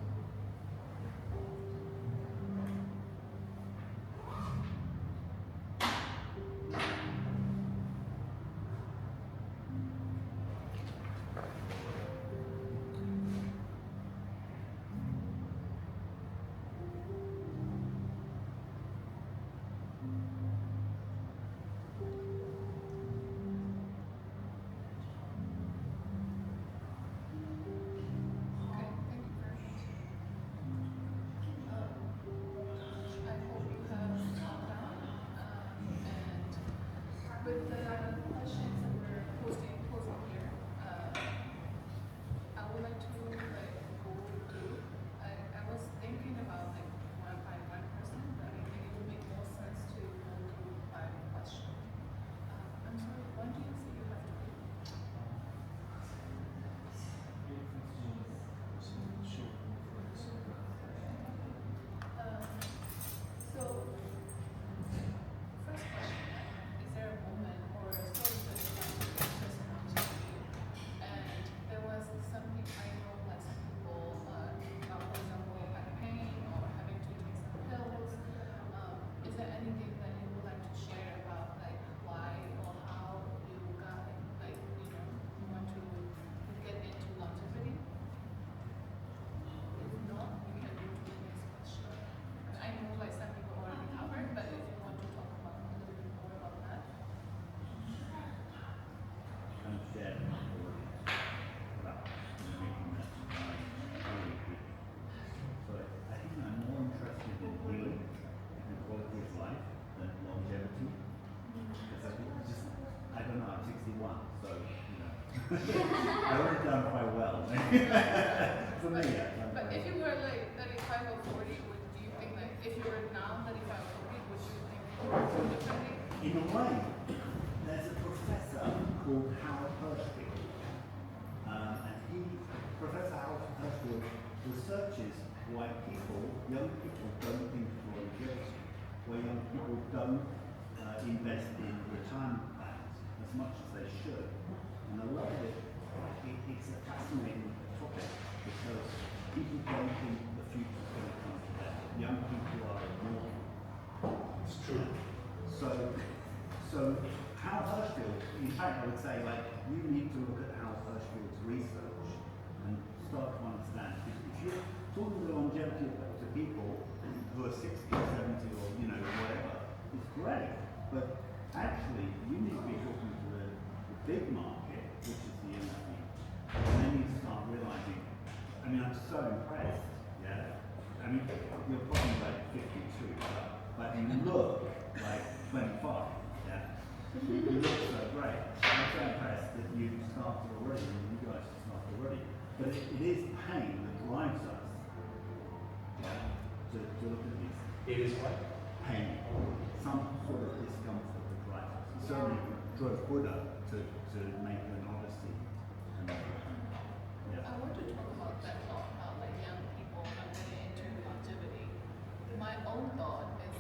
Okay, thank you very much. I hope you have calmed down. And with the questions that we're posing here, I would like to go through. I was thinking about one by one person, but I think it would make more sense to go through by question. I'm sorry, when do you say you have to go? So, first question, is there a moment or a story that you like to express an opportunity? And there was something I know, like some people, for example, back pain or having to take some pills. Is there anything that you would like to share about, like why or how you got, you want to get into longevity? If not, we can move to the next question. I know like some people already covered, but if you want to talk about a little bit more about that. And share my story about making that healing people. So I think I'm more interested in healing and quality of life than longevity. Because I think I don't know, I'm 61, so I've already done quite well. For me, yeah. But if you were like 35 or 40, do you think like if you were now 35 or 40, would you think you would do differently? In a way, there's a professor called Howard Hirschfield, and Professor Howard Hirschfield researches why young people don't think of longevity, why young people don't invest in retirement plans as much as they should. And a lot of it's a fascinating topic because people don't think the future's going to come to them. Young people are ignored. It's true. So Howard Hirschfield, in fact, I would say, you need to look at Howard Hirschfield's research and start to understand. If you're talking the longevity to people who are 60, 70, or whatever, it's great. But actually, you need to be talking to the big market, which is the industry, and then you start realizing. I mean, I'm so impressed. Yeah. I mean, you're probably like 52, but you look like 25. Yeah. You look so great. I'm so impressed that you started already, and you guys started already. But it is pain that drives us. Yeah. To look at this. It is what? Pain. Some sort of discomfort that drives us. It certainly drove Buddha to make an odyssey. I want to talk about that thought about young people getting into longevity. My own thought is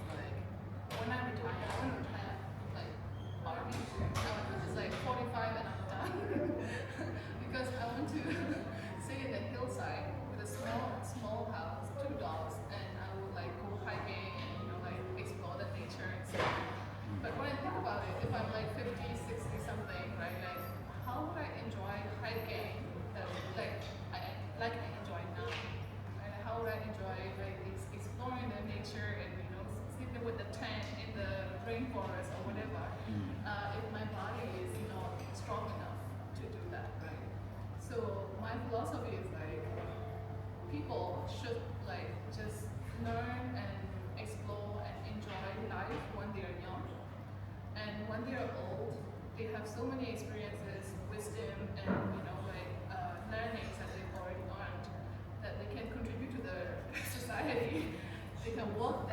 when I retire, I want to retire army. It's 45 and I'm done. Because I want to stay in the hillside with a small house, 2 dogs, and I would go hiking and explore the nature and stuff. But when I think about it, if I'm 50, 60 something, right, how would I enjoy hiking I enjoy now? Right? How would I enjoy exploring the nature and sleeping with the tent in the rainforest or whatever? If my body is strong enough to do that, right? So my philosophy is people should just learn and explore and enjoy life when they are young, and when they are old, they have so many experiences, wisdom, and learnings that they've already learned that they can contribute to the society. They can work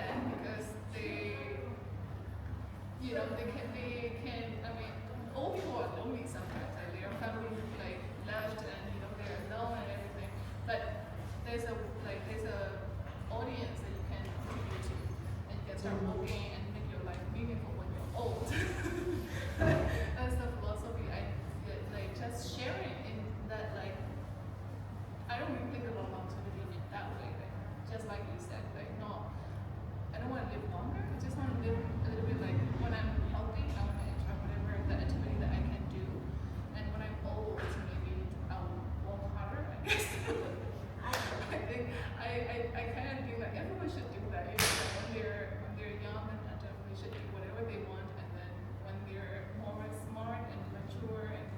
I kind of think that everyone should do that. You know, when they're young and they should do whatever they want, and then when they're more smart and mature and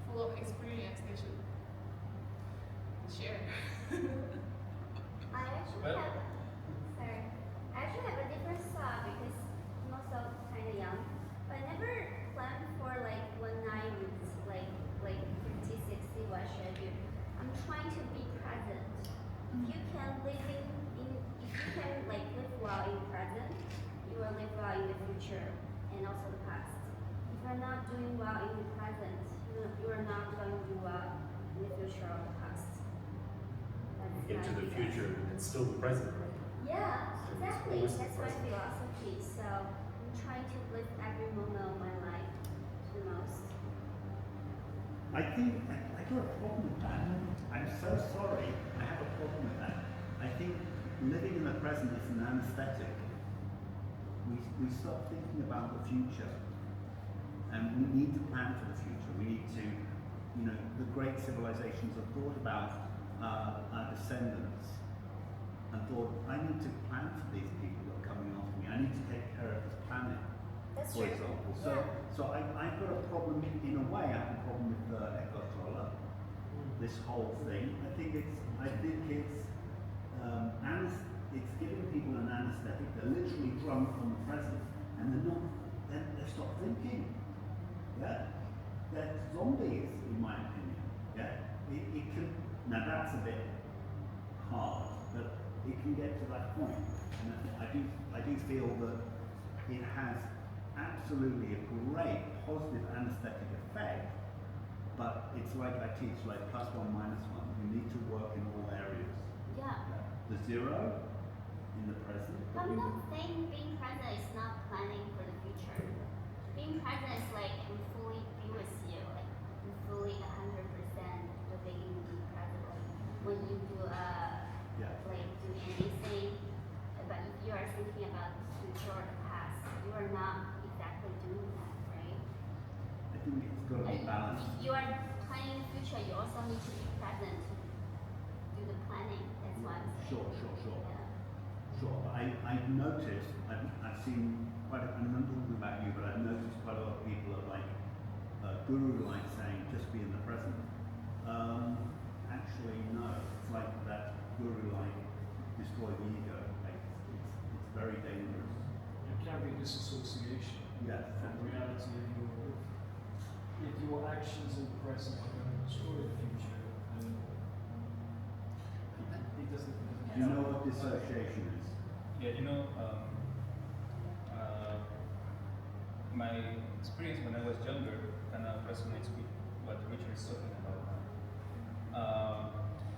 full of experience, they should share. I actually have a different thought because I'm also kind of young, but I never planned for like when I would like 50, 60, what should I do? I'm trying to be present. If you can live if you can like live well in the present, you will live well in the future and also the past. If you're not doing well in the present, you are not going to do well in the future or the past. You get to the future and it's still the present, right? Yeah, So exactly. it's That's my present. philosophy. So I'm trying to live every moment of my life to the most. I think I got a problem with that. I'm so sorry. I have a problem with that. I think living in the present is an anesthetic. We stop thinking about the future, and we need to plan for the future. We need to, the great civilizations have thought about our descendants and thought, I need to plan for these people that are coming after me. I need to take care of this planet, That's for true. example. Yeah. So I've got a problem, in a way, I have a problem with the eco-troller, this whole thing. I think it's it's giving people an anesthetic. They're literally drunk on the present, and they stop thinking. Yeah, they're zombies, in my opinion. Yeah, it can. Now that's a bit hard, but it can get to that point. And I do feel that it has absolutely a great positive anesthetic effect, but it's like I teach, like +1, -1. You need to work in all areas. Yeah. The zero in the present. I'm not saying being present is not planning for the future. Being present is like I'm fully be with you, like I'm fully 100% living in the present. Like when you do like do anything, but if you are thinking about the future or the past, you are not exactly doing that, right? I think it's got to be balanced. If you are planning the future, you also need to be present to do the planning. That's what I'm saying. Sure. Yeah. Sure, but I've noticed, I've seen I'm not talking about you, but I've noticed quite a lot of people are like guru-like saying, just be in the present. Actually, no, it's like that guru-like destroy the ego. Like, it's very dangerous. It can be disassociation from reality if your actions in the present are going to destroy the future, then it doesn't. Do you know what dissociation is? Yeah, my experience when I was younger kind of resonates with what Richard is talking about.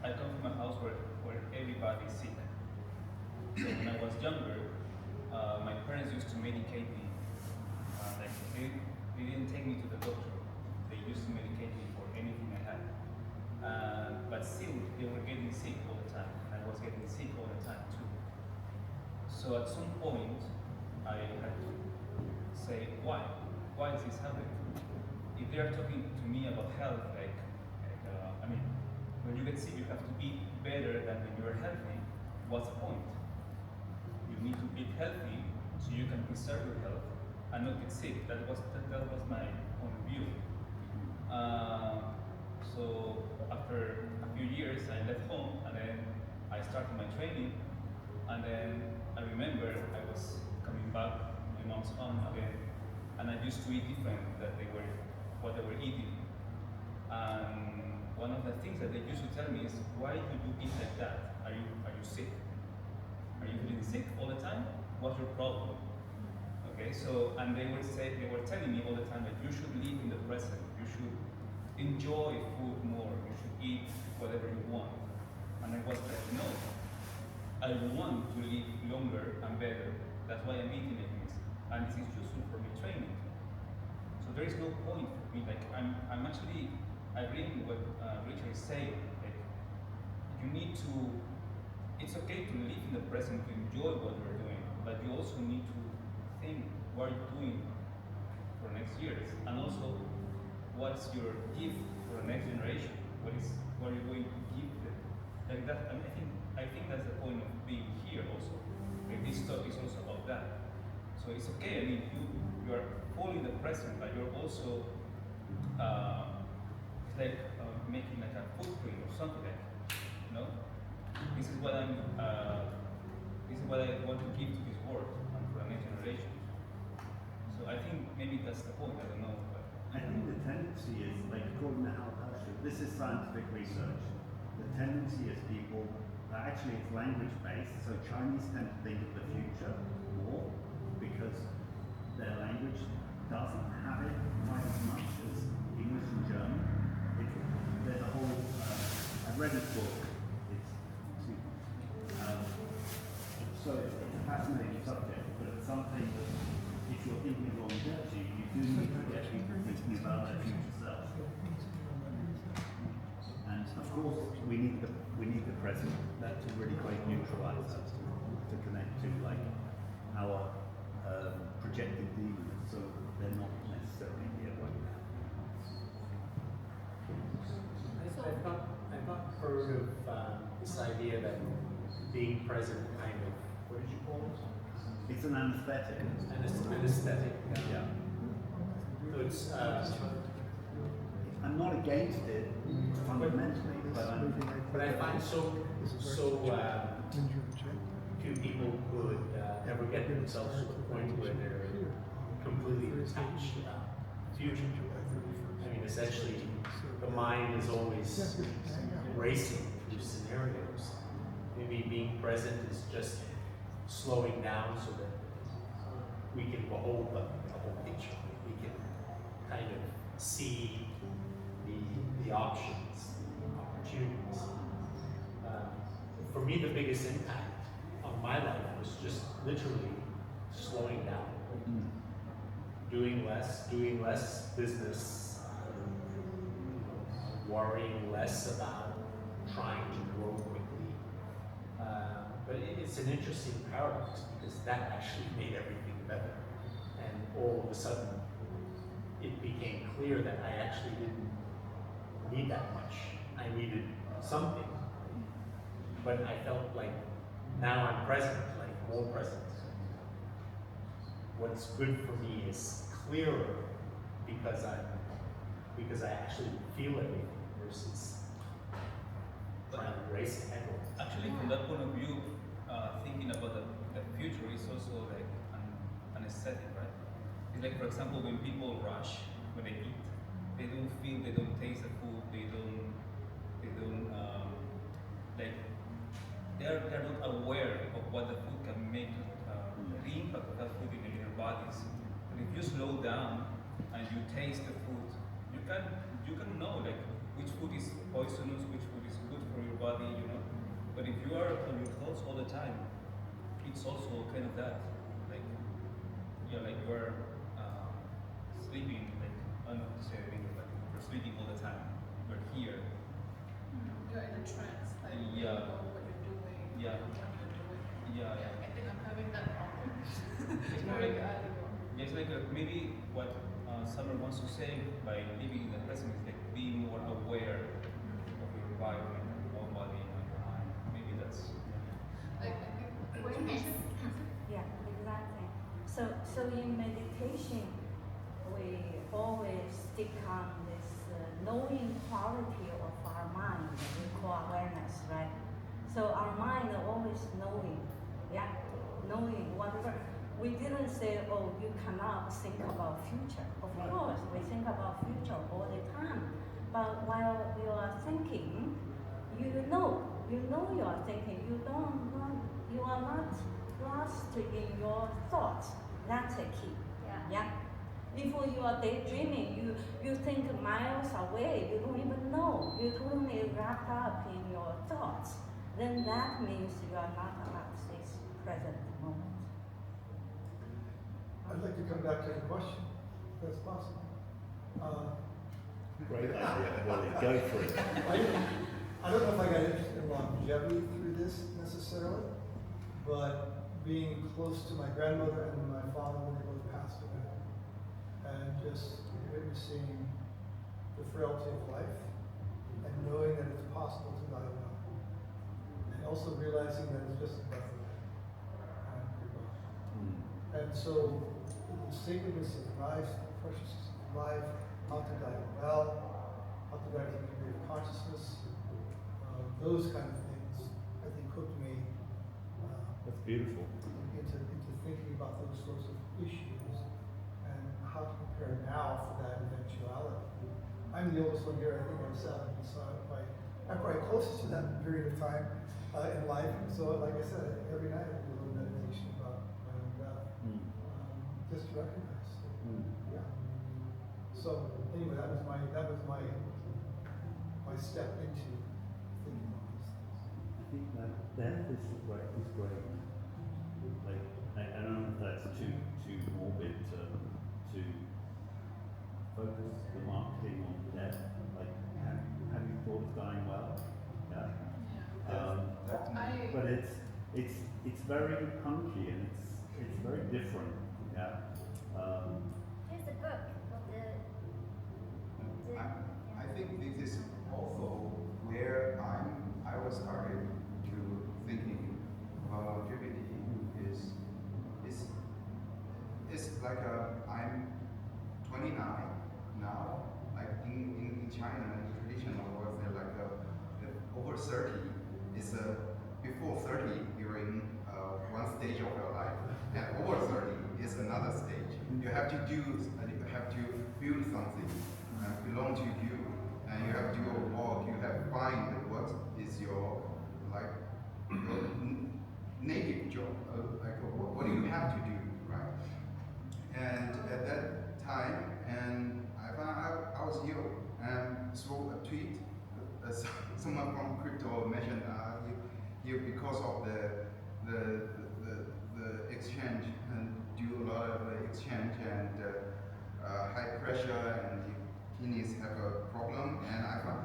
I come from a house where everybody is sick. So when I was younger, my parents used to medicate me. Like they didn't take me to the doctor. They used to medicate me for anything I had. But still, they were getting sick all the time. I was getting sick all the time too. So at some point, I had to say, why? Why is this happening? If they are talking to me about health, when you get sick, you have to eat better than when you are healthy. What's the point? You need to eat healthy so you can preserve your health and not get sick. That was my point of view. So after a few years, I left home and then I started my training. And then I remember I was coming back to my mom's home again, and I used to eat different than what they were eating. And one of the things that they used to tell me is, why do you eat like that? Are you sick? Are you feeling sick all the time? What's your problem? Okay, so and they were telling me all the time that you should live in the present. You should enjoy food more. You should eat whatever you want. And I was like, no. I want to live longer and better. That's why I'm eating like this. And this is useful for me training. So there is no point for me. Like I'm actually agreeing with what Richard is saying. Like you need to. It's okay to live in the present, to enjoy what you're doing, but you also need to think what you're doing for next years, and also what's your gift for the next generation. What are you going to give them? Like that, I think that's the point of being here also. Like this talk is also about that. So it's okay. I mean, you are fully in the present, but you're also it's like making like a footprint or something like that. You know, this is what I want to give to this world and for the next generation. So I think maybe that's the point. I don't know. But I think the tendency is, like according to Hal Pasha, this is scientific research. The tendency is people, actually it's language based, so Chinese tend to think of the future more because their language doesn't have it quite as much as English and German. There's a whole, I've read this book, so it's a fascinating subject, but it's something that if you're thinking of longevity, you do need to get people thinking about their future self. And of course, we need the present, that to really quite neutralize us, to connect to like our projected demons, so they're not necessarily here right now. I've not heard of this idea that being present kind of, what did you call it? It's an anesthetic. Anesthetic, yeah. So it's, I'm not against it fundamentally, but I find so few people could ever get themselves to the point where they're completely detached about the future. I mean, essentially, the mind is always racing through scenarios. Maybe being present is just slowing down so that we can behold the whole picture. We can kind of see the options, the opportunities. For me, the biggest impact on my life was just literally slowing down, doing less business, worrying less about trying to grow quickly. But it's an interesting paradox because that actually made everything better. And all of a sudden, it became clear that I actually didn't need that much. I needed something. But I felt like now I'm present, like more present. What's good for me is clearer because I actually feel everything versus trying to race ahead. Actually, from that point of view, thinking about the future is also like an aesthetic, right? It's like, for example, when people rush, when they eat, they don't feel, they don't taste the food, they don't like, they're not aware of what the food can make, the impact of that food in their bodies. But if you slow down and you taste the food, you can know like which food is poisonous, which food is good for your body, you know. But if you are on your thoughts all the time, it's also kind of that, like, yeah, like you are sleeping, like, I don't know how to say it, but you're sleeping all the time. You're here. You're in a trance, like you Yeah. know what you're doing, Yeah. what you're doing. Yeah. I think I'm having that problem. It's more like, yeah, it's like maybe what Summer wants to say by living in the present is like being more aware of your environment, your body, and your mind. Maybe that's. Yeah, exactly. So in meditation, we always stick on this knowing quality of our mind. We call awareness, right? So our mind always knowing, yeah, knowing whatever. We didn't say, oh, you cannot think about future. Of course, we think about future all the time. But while you are thinking, you know you are thinking. You are not lost in your thoughts. That's the key. Yeah. If you are daydreaming, you think miles away. You don't even know. You're totally wrapped up in your thoughts. Then that means you are not at this present moment. I'd like to come back to the question, if that's possible. Great idea. Well, go for it. I don't know if I got interested in longevity through this necessarily, but being close to my grandmother and my father when they both passed away, and just witnessing the frailty of life, and knowing that it's possible to die well. also realizing that it's just a breath away. And so the sacredness of life, the preciousness of life, how to guide well, how to guide the degree of consciousness, those kind of things, I think hooked me That's beautiful. into thinking about those sorts of issues and how to prepare now for that eventuality. I'm the oldest one here, I think I'm 70, so I'm probably closest to that period of time in life. So like I said, every night I do a little meditation about my own death, just to recognize. Yeah. So anyway, that was my step into thinking about these things. I think that is great. Like I don't know if that's too morbid to focus the marketing on death. Like have you thought of dying well? Yeah. But it's very punky and it's very different. Yeah. Here's a book of I think this is also where I was started to thinking about longevity is like I'm 29 now. Like in China, in the traditional world, they're like over 30 is before 30 you're in one stage of your life, and over 30 is another stage. You have to build something and belong to you, and you have to do a work. You have to find what is your native job, what do you have to do, right? And at that time, and I was young, and through a tweet, someone from crypto mentioned you because of the exchange and do a lot of exchange and high pressure, and the kidneys have a problem, and I found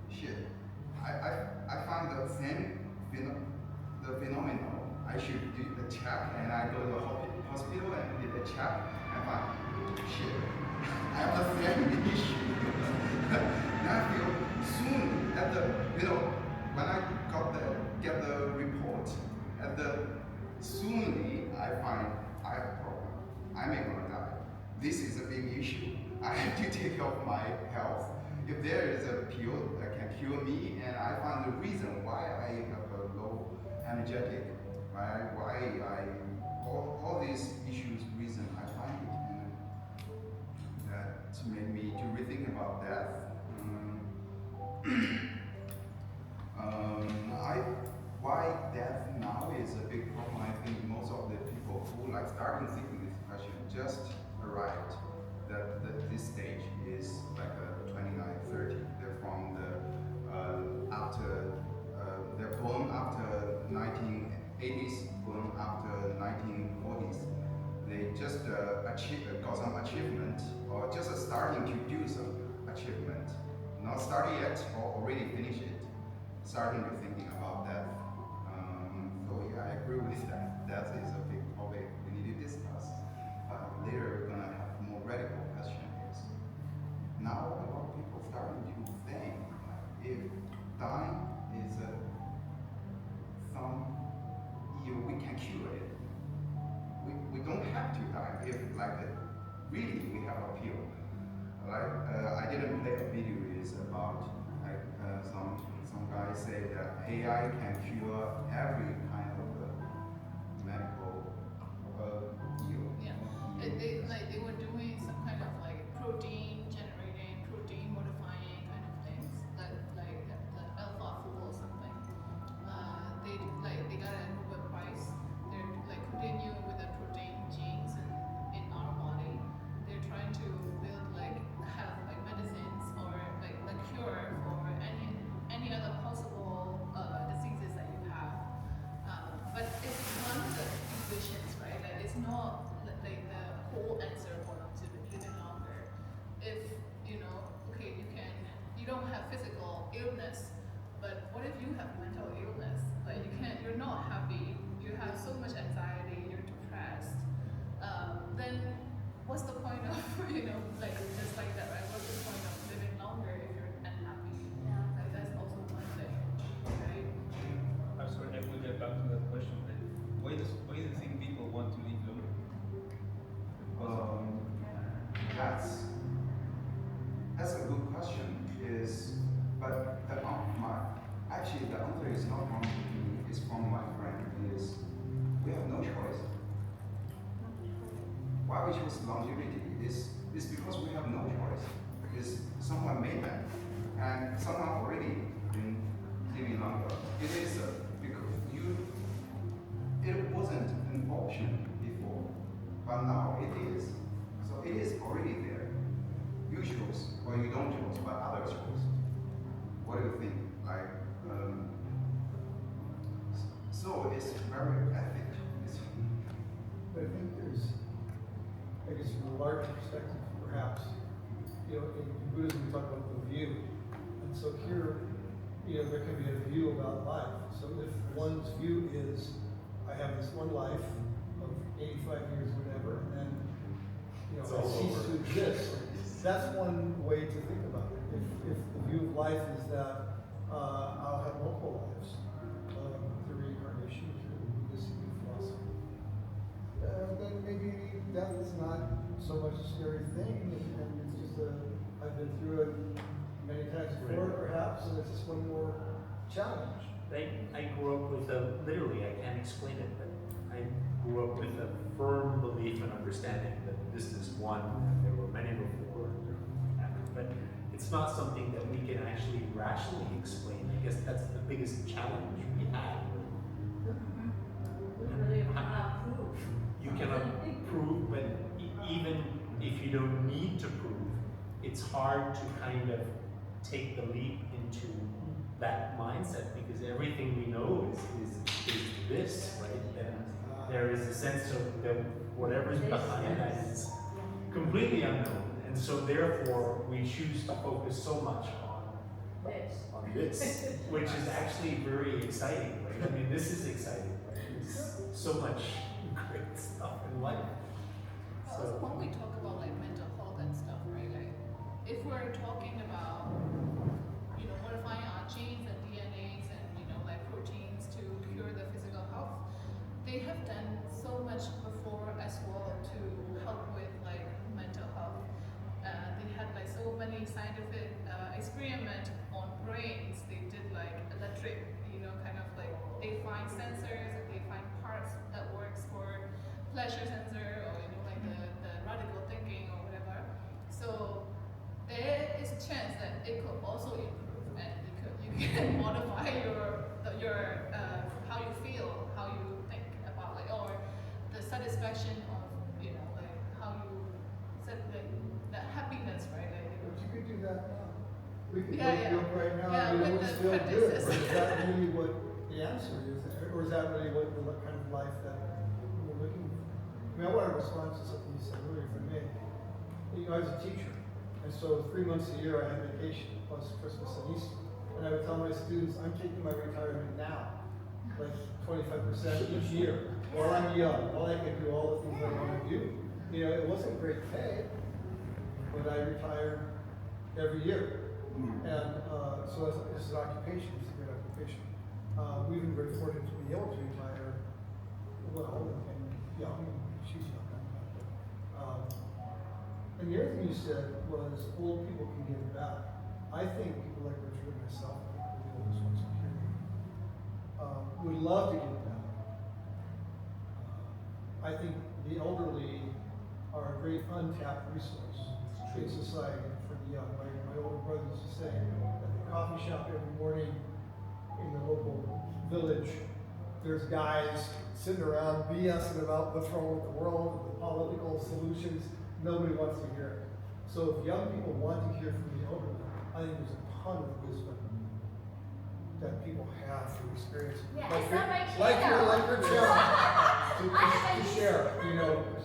shit. I found the same phenomenon. I should do the check, and I go to the hospital and did the check, and find shit. I have the same issue. Now I feel soon at the when I get the report soonly I find I have a problem. I may gonna die. This is a big issue. I have to take care of my health. If there is a pill that can cure me, and I find the reason why I have a low energetic, why all these issues reason I find it, and that made me to rethink about death. Why death now is a big problem. I think most of the people who starting thinking this question just arrived that this stage is like a 29, 30. They're from they're born after 1980s, born after 1940s. They just got some achievement, or just starting to do some achievement. Not started yet, or already finished it. Starting to thinking about death. So yeah, I agree with that. Death is a big topic we need to discuss. Later we're gonna have more radical questions. Now a lot of people starting to think if dying is we can cure it. We don't have to die if really we have a pill. I didn't play a video is about some guys say that AI can cure every kind of medical ill. Yeah, they were doing some kind of protein generating, protein modifying kind of things, like the AlphaFold or something. They got a Nobel Prize. They're continue with the protein genes in our body. They're trying to build have medicines or a cure for any other possible diseases that you have. But it's one of the conditions, right? It's not the whole answer for living longer. If you don't have physical illness, but what if you have mental illness? You're not happy, you have so much anxiety, you're depressed. Then what's the point of just like that, right? What's the point of living longer if you're unhappy? That's also one thing, right? I'm sorry. is, but actually the answer is not from me, it's from my friend, is we have no choice. Why we choose longevity is because we have no choice. Is someone made that, and someone already been living longer. It is because it wasn't an option before, but now it is. So it is already there. You choose, or you don't choose, but others choose. What do you think? So it's very ethical. But I think there's, I guess from a larger perspective, perhaps, in Buddhism we talk about the view. And so here, there can be a view about life. So if one's view is, I have this one life of 85 years, whatever, and then, I cease to exist. That's one way to think about it. If the view of life is that I'll have multiple lives, through reincarnation, through this philosophy, then maybe death is not so much a scary thing, and it's just I've been through it many times before, perhaps, and it's just one more challenge. I grew up with literally, I can't explain it, but I grew up with a firm belief and understanding that this is one, and there were many before and after, but it's not something that we can actually rationally explain. I guess that's the biggest challenge we have. You cannot prove, but even if you don't need to prove, it's hard to kind of take the leap into that mindset, because everything we know is this, right? And there is a sense of that whatever's behind that is completely unknown. And so therefore we choose to focus so much on this, which is actually very exciting, right? I mean, this is exciting, right? There's so much great stuff in life. So when we talk about like mental health and stuff, right? Like if we're talking about, modifying our genes and DNAs and like proteins to cure the physical health, they have done so much before as well to help with like mental health. They had like so many scientific experiments on brains. They did like electric, kind of like they find sensors and they find parts that works for pleasure sensor or like the radical thinking or whatever. So there is a chance that it could also improve, and you can modify your how you feel, how you think about or the satisfaction of like how you set that happiness, right? But you could do that now. We could Yeah, go right now yeah, and we with would the still do it. practices. Or is that really what the answer is? Or is that really what kind of life that we're looking for? I mean, I want to respond to something you said earlier, if I may. I was a teacher, and so 3 months a year I had vacation, plus Christmas and Easter. And I would tell my students, I'm taking my retirement now, like 25% each year, while I'm young, while I can do all the things I want to do. It wasn't great pay, but I retired every year. And so it's an occupation, it's a great occupation. We've been very fortunate to be able to retire well and young. She's young, I'm not. And the other thing you said was old people can give back. I think people like Richard and myself, the oldest ones here, would love to give back. I think the elderly are a great untapped resource in society for the young. My older brother used to say at the coffee shop every morning in the local village, there's guys sitting around BSing about what's wrong with the world and the political solutions. Nobody wants to hear it. So if young people want to hear from the elderly, I think there's a ton of wisdom that people have through experience. Yeah, like it's not my like your channel to share,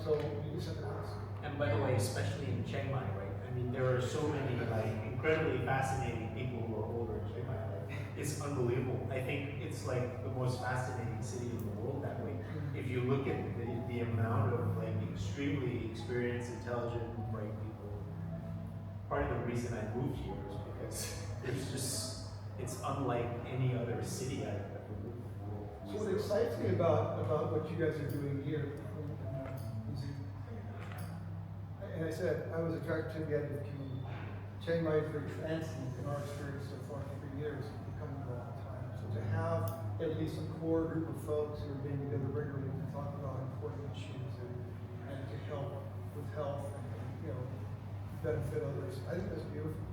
so you just have to ask. And by the way, especially in Chiang Mai, right? I mean, there are so many incredibly fascinating people who are older in Chiang Mai. It's unbelievable. I think it's like the most fascinating city in the world that way. If you look at the amount of extremely experienced, intelligent, bright people, part of the reason I moved here is because it's unlike any other city I've ever lived in. So what excites me about what you guys are doing here, and I said I was attracted to the idea of Chiang Mai is very transient in our experience so far, 3 years, it's become a long time. So to have at least a core group of folks who are being together regularly to talk about important issues and to help with health and benefit others, I think that's beautiful.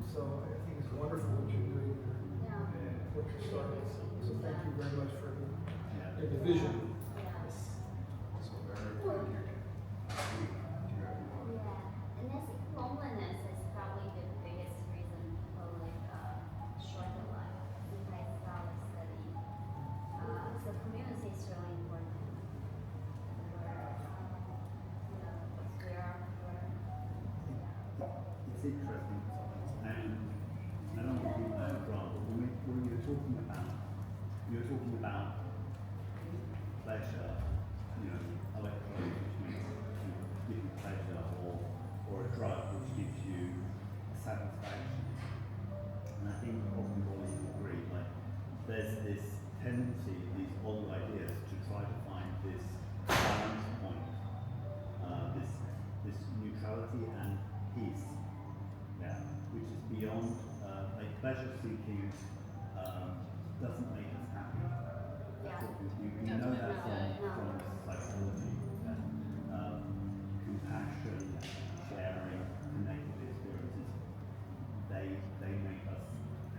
So I think it's wonderful what you're doing here, and what you're starting. So thank you very much for the vision. So very thank you. Yeah, and I think loneliness is probably the biggest reason people short the life. Since I started studying, so community is really important. It's interesting, and I don't want to be that wrong, but when you're talking about pleasure, electronics, which means give you pleasure, or a drug which gives you satisfaction. And I think probably all of you agree, there's this tendency, these old ideas, to try to find this balance point, this neutrality and peace, which is beyond, pleasure seeking doesn't make us happy. That's what we know that from psychology. Compassion, sharing, connected experiences, they make us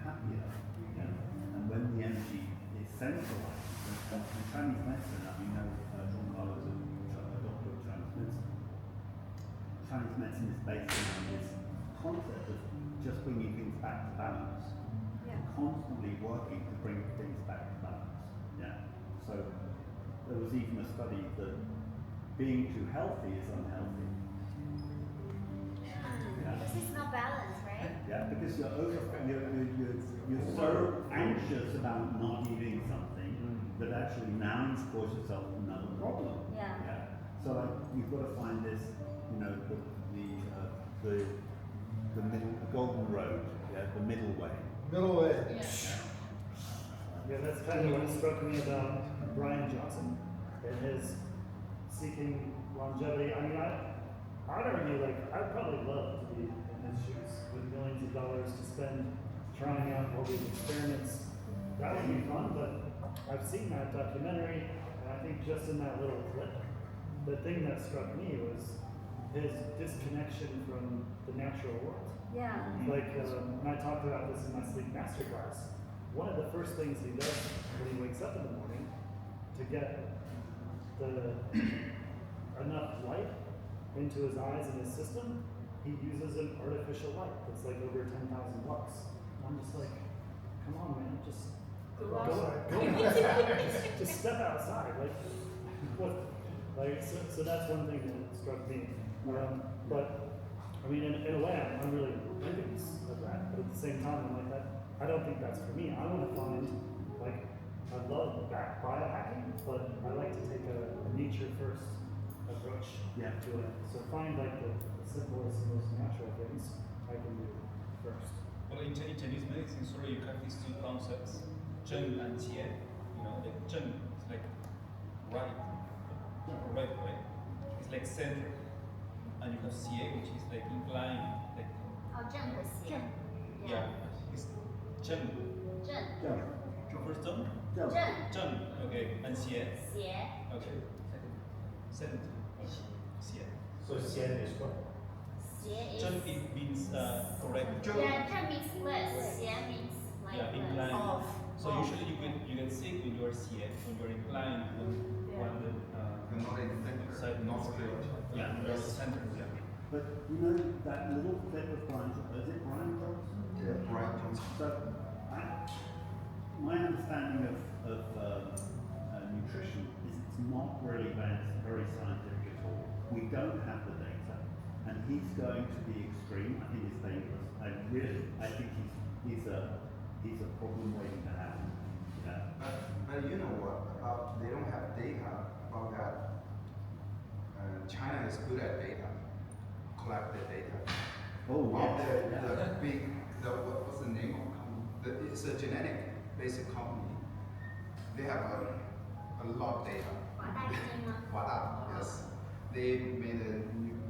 happier. And when the energy is centralized, in Chinese medicine, we know John Carlos is a doctor of Chinese medicine. Chinese medicine is based on this concept of just bringing things back to balance, constantly working to bring things back to balance. So there was even a study that being too healthy is unhealthy. Because it's not balanced, right? Yeah, because you're so anxious about not eating something that actually now you've caused yourself another problem. So you've got to find this, the middle, the golden road, the middle way. Middle way. Yeah, that's kind of what struck me about Brian Johnson and his seeking longevity. I mean, I'd argue, I'd probably love to be in his shoes with millions of dollars to spend trying out all these experiments. That would be fun, but I've seen that documentary, and I think just in that little clip, the thing that struck me was his disconnection from the natural world. When I talked about this in my sleep masterclass, one of the first things he does when he wakes up in the morning to get enough light into his eyes and his system, he uses an artificial light that's over 10,000 lux. I'm just like, come on, man, just go outside. Just step outside. So that's one thing that struck me. But I mean, in a way, I'm really envious of that. But at the same time, I'm like that. I don't think that's for me. I want to find I love biohacking, but I like to take a nature first approach to it. So find the simplest and most natural things I can do first. Well, in Chinese medicine, you have these two concepts, Zheng and Jie. Zheng is right way. It's center. And you have Jie, which is inclined. Zheng和邪. It's Zheng. First Zheng? Zheng, okay. And Jie? Jie. Okay. Second. Jie. So Xian is what? Zheng it means correct. Zheng means less. Jie means inclined. off. So usually you get sick when you are Jie, when you are inclined when You're not in the center, not straight. you're in the center. But that little clip of Brian, is it Brian Johnson? Yeah, Brian Johnson. So, my understanding of nutrition is it's not really very scientific at all. We don't have the data, and he's going to the extreme. I think it's dangerous. I think he's a problem waiting to happen. But you know what? They don't have data about that. China is good at data, collect the data. Oh, The big, what's the name of the company? It's a genetic-based company. They have a lot of data. WuWei, yes. They made a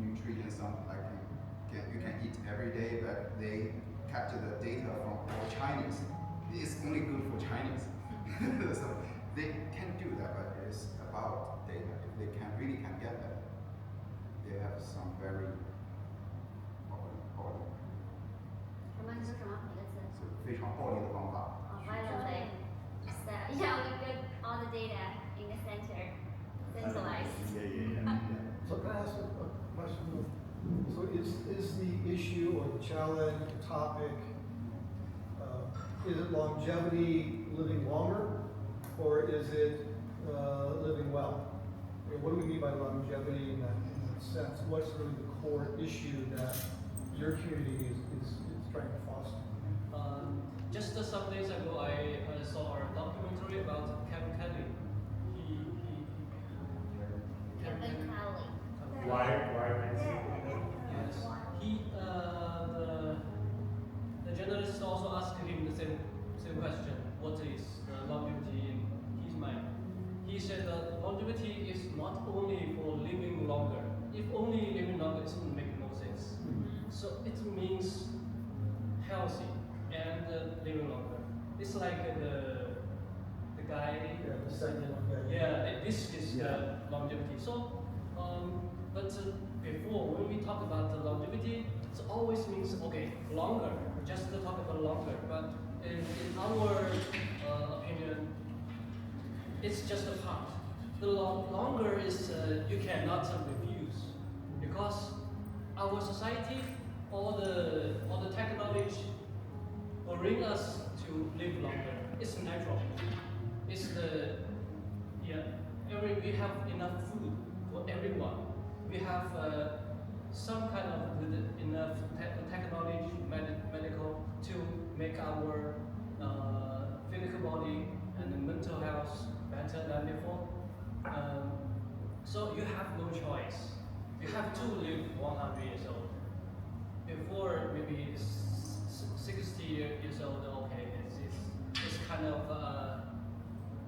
nutrient something you can eat every day, but they capture the data from all Chinese. It's only good for Chinese. So they can do that, but it's about data. If they really can get that, they have some very非常暴力的方法。 violently. Just yeah, we put all the data in the center, centralized. So can I ask a question? So is the issue or the challenge, the topic, is it longevity, living longer, or is it living well? I mean, what do we mean by longevity in that sense? What's really the core issue that your community is trying to foster? Just some days ago, I saw a documentary about Kevin Kelly. Kevin Kelly. Yes. The journalist also asked him the same question. What is longevity in his mind? He said that longevity is not only for living longer. If only living longer, it doesn't make no sense. So it means healthy and living longer. It's like the guy. Yeah, the second one. Yeah, this is the longevity. So, but before when we talk about the longevity, it always means okay longer. Just to talk about longer, but in our opinion, it's just a part. The longer is you cannot refuse because our society, all the technology will bring us to live longer. It's natural. It's we have enough food for everyone. We have some kind of enough technology, medical to make our physical body and mental health better than before. So you have no choice. You have to live 100 years old. Before maybe 60 years old, okay, it's kind of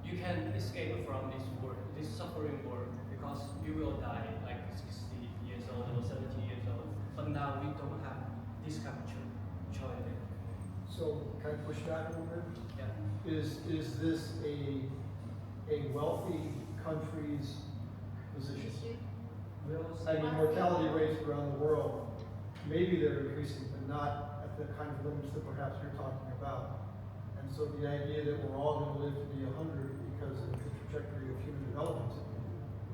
you can escape from this world, this suffering world, because you will die like 60 years old or 70 years old. But now we don't have this kind of choice. So can I push back a little bit? Yeah. Is this a wealthy country's position? I mean, mortality rates around the world, maybe they're increasing, but not at the kind of limits that perhaps you're talking about. And so the idea that we're all going to live to be 100 because of the trajectory of human development,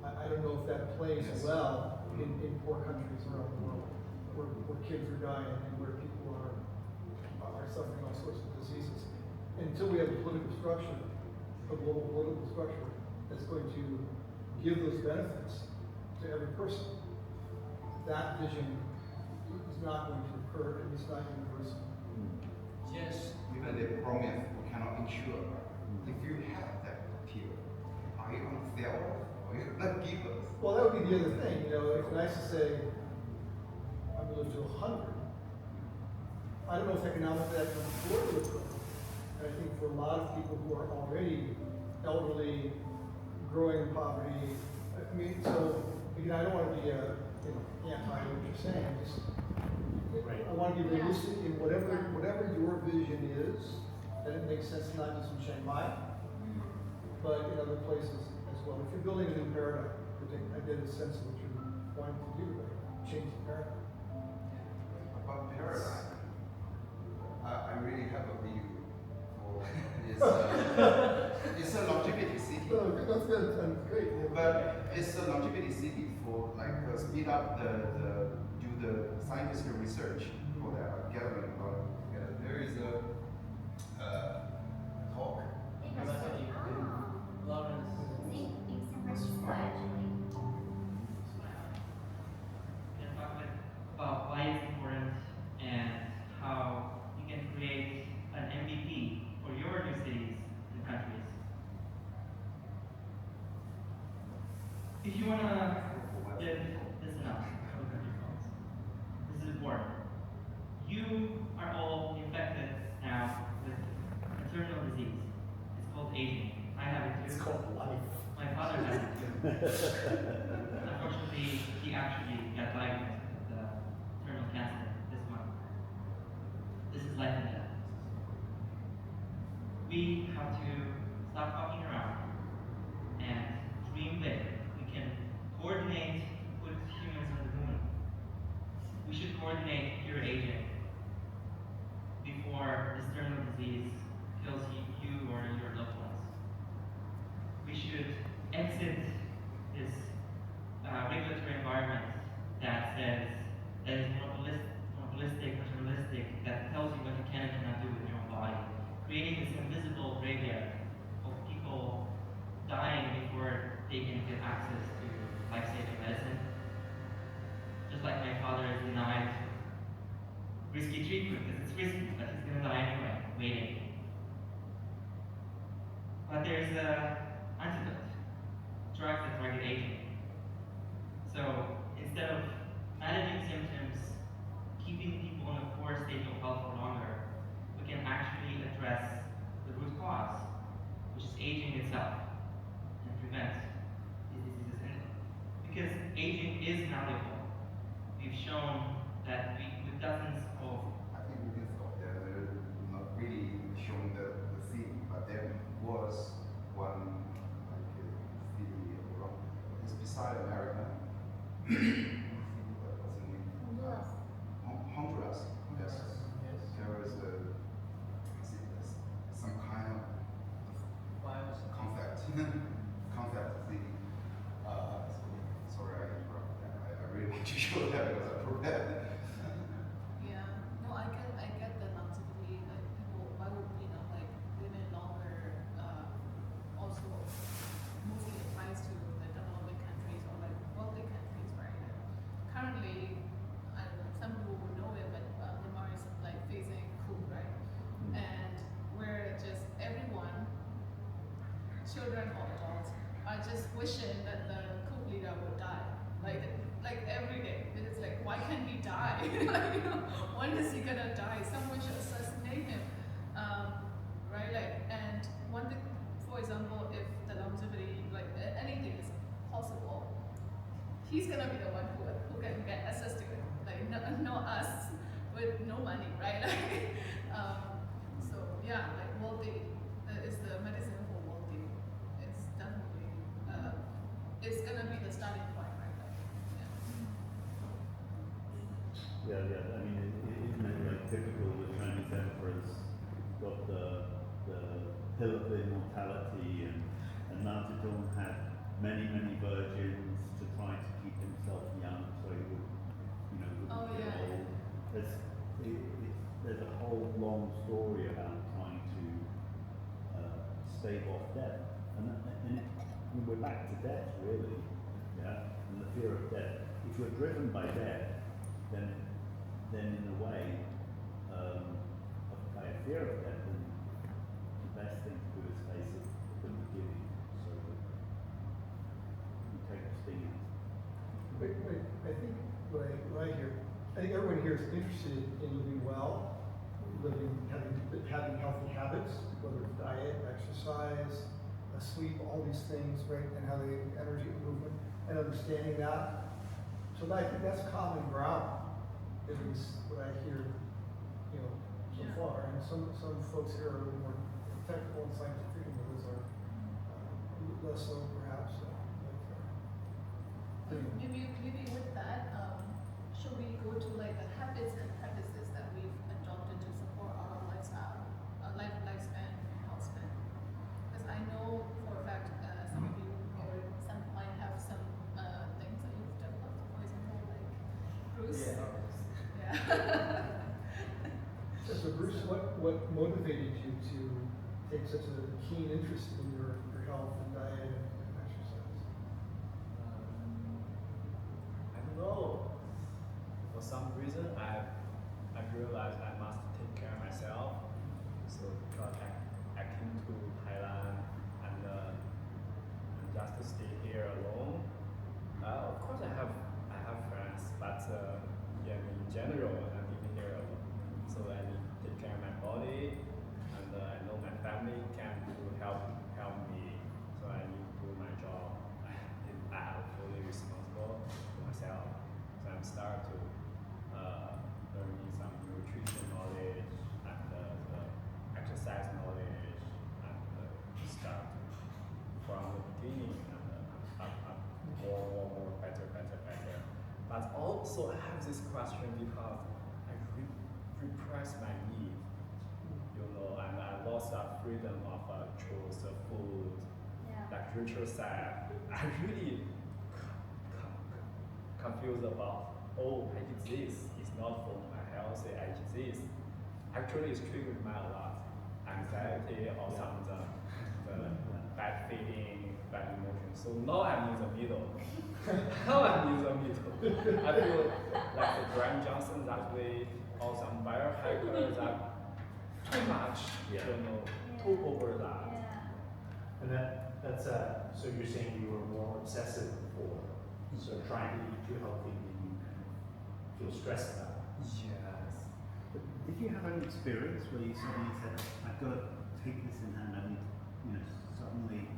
I don't know if that plays well in poor countries around the world, where kids are dying and where people are suffering all sorts of diseases. Until we have a political structure, a global political structure, that's going to give those benefits to every person, that vision is not going to occur, and it's not universal. Yes. Even the promise we cannot ensure. If you have that pill, are you going to sell it or are you going to give us? Well, that would be the other thing. You know, it's nice to say, I'm going to live to 100. I don't know if economically that can afford to occur. And I think for a lot of people who are already elderly, growing in poverty, I mean, so again, I don't want to be anti what you're saying. I want to be realistic in whatever your vision is, that it makes sense not just in Shanghai, but in other places as well. If you're building a new paradigm, I get a sense of what you're wanting to do, right? Change the paradigm. About paradigm, I really have a view for it's a longevity city. No, that's good. That's great. Yeah. But it's a longevity city for speed up do the scientific research for that gathering. There is a talk. Lawrence. In San Francisco, actually. Can talk about why it's important and how you can create an MVP for your new cities and countries. If you wanna listen up, this is important. You are all infected now with a terminal disease. It's called aging. I have it too. It's called life. My father has it too. Unfortunately, he actually got diagnosed with terminal cancer. we have to stop fucking around and dream big. We can coordinate, put humans on the moon. We should coordinate pure aging before this terminal disease kills you or your loved ones. We should exit this regulatory environment that says that is monopolistic, paternalistic, that tells you what you can and cannot do with your own body, creating this invisible graveyard of people dying before they can get access to life-saving medicine. Just like my father is denied risky treatment because it's risky, but he's gonna die anyway, waiting. But there's an antidote, drugs that target aging. So instead of managing symptoms, keeping people in a poor state of health for longer, we can actually address the root cause, which is aging itself, and prevent these diseases. Because aging is malleable. We've shown that with dozens of... I think we can stop there. They're not really showing the theme, but there was one city around, it's beside America. What's the name? Honduras. Yes. There was some kind of concept. Concept thing. Sorry, I interrupted that. I really want to show that because I prepared. Yeah. No, I get the longevity. Like people, why would like living longer? Also, mostly applies to the developing countries or like wealthy countries, right? Currently, I don't know, some people would know it, but Myanmar is like facing coup, right? And where just everyone, children or adults, are just wishing that the coup leader would die. Like every day. It's like, why can't he die? Like, when is he gonna die? Someone should assassinate him. Right? Like, and one thing, for example, if the longevity, like anything is possible, he's gonna be the one who can get access to it. Like, not us with no money, right? Like, so yeah, like wealthy is the medicine for wealthy. It's definitely it's gonna be the starting point, right? Like, Yeah. I mean, isn't it like typical of the Chinese emperors got the pill of immortality, and Mao Zedong had many virgins to try to keep himself young, so he would, wouldn't get old. There's a whole long story about trying to stave off death, and we're back to death, really, yeah, and the fear of death. If you're driven by death, then in a way, by a fear of death, then the best thing to do is face it from the beginning, so that you take the sting out. Wait, I think what I hear, I think everyone here is interested in living well, having healthy habits, whether it's diet, exercise, sleep, all these things, right, and how they energy and movement, and understanding that. So I think that's common ground, at least what I hear, so far. And some folks here are a little more technical and scientific, and others are less so, perhaps. Maybe with that, should we go to like the habits and practices that we've adopted to support our lifestyle, lifespan, health span? Because I know for a fact some of you or some might have some things that you've developed. For example, like Bruce. Yeah. So Bruce, what motivated you to take such a keen interest in your health and diet and exercise? I don't know. For some reason, I realized I must take care of myself. So because I came to Thailand and just stay here alone. Of course, I have friends, but in general, I'm living here alone. So I need to take care of my body, and I know my family can help me. So I need to do my job. I am fully responsible for myself. So I'm start to learning some nutrition knowledge and also I have this question because I repress my need, and I lost that freedom of choose the food, like Richard said. I really confused about, oh, I eat this, it's not for my health, I eat this. Actually, it's triggered my a lot. Anxiety or some the bad feeling, bad emotions. So now I'm in the middle. Now I'm in the middle. I feel like the Brian Johnson that way, or some biohacker that too much, too over that. And that's so you're saying you were more obsessive before, so trying to eat too healthy and you kind of feel stressed about it. Yes. But did you have an experience where you suddenly said, I've got to take this in hand, I need, suddenly,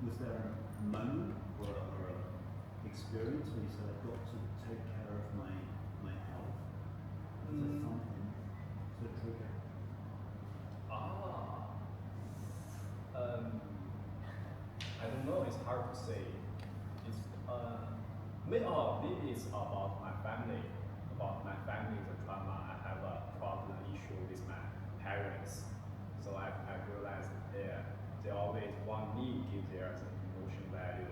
was there a moment or an experience where you said, I've got to take care of my health? Was there something to trigger? I don't know, it's hard to say. It's, maybe it's about my family, the trauma. I have a problem issue with my parents. So I realized they always want me to give their emotion value,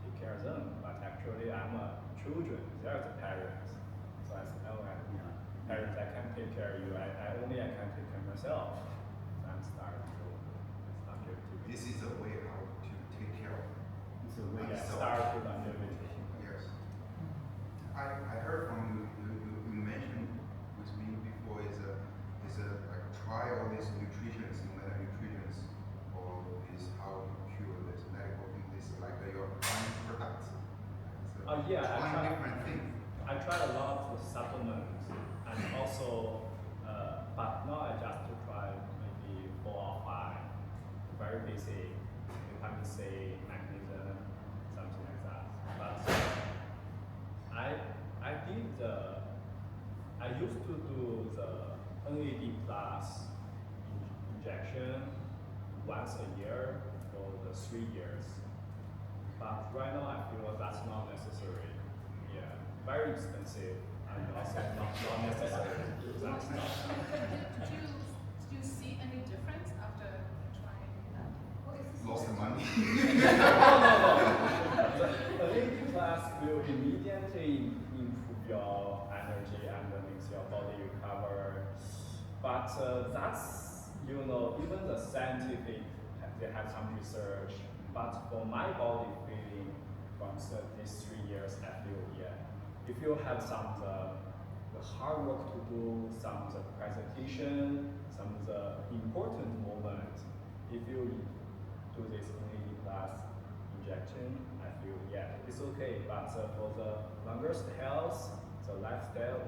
take care of them. But actually I'm a children, they're the parents. So I said, parents, I can't take care of you. I can't take care of myself. So I'm starting to This is a way how to take care of start with meditation. Yes. I heard from you mentioned with me before is like try all these nutritions, no matter nutritions or is how to cure this medical thing, this like your prime products. Trying different things. I tried a lot of supplements and also but now I just try maybe 4 or 5. Very basic, vitamin C, magnesium, something like that. But I used to do the NAD plus injection once a year for the 3 years. But right now I feel that's not necessary. Yeah, very expensive and also not necessary. That's not. Did you see any difference after trying that? Lost the money. The NAD plus will immediately improve your energy and makes your body recover. But that's, even the scientific, they have some research. But for my body feeling from these 3 years, I feel, if you have some the hard work to do, some the presentation, some the important moment, if you do this NAD plus injection, I feel, it's okay. But for the longest health, the lifestyle,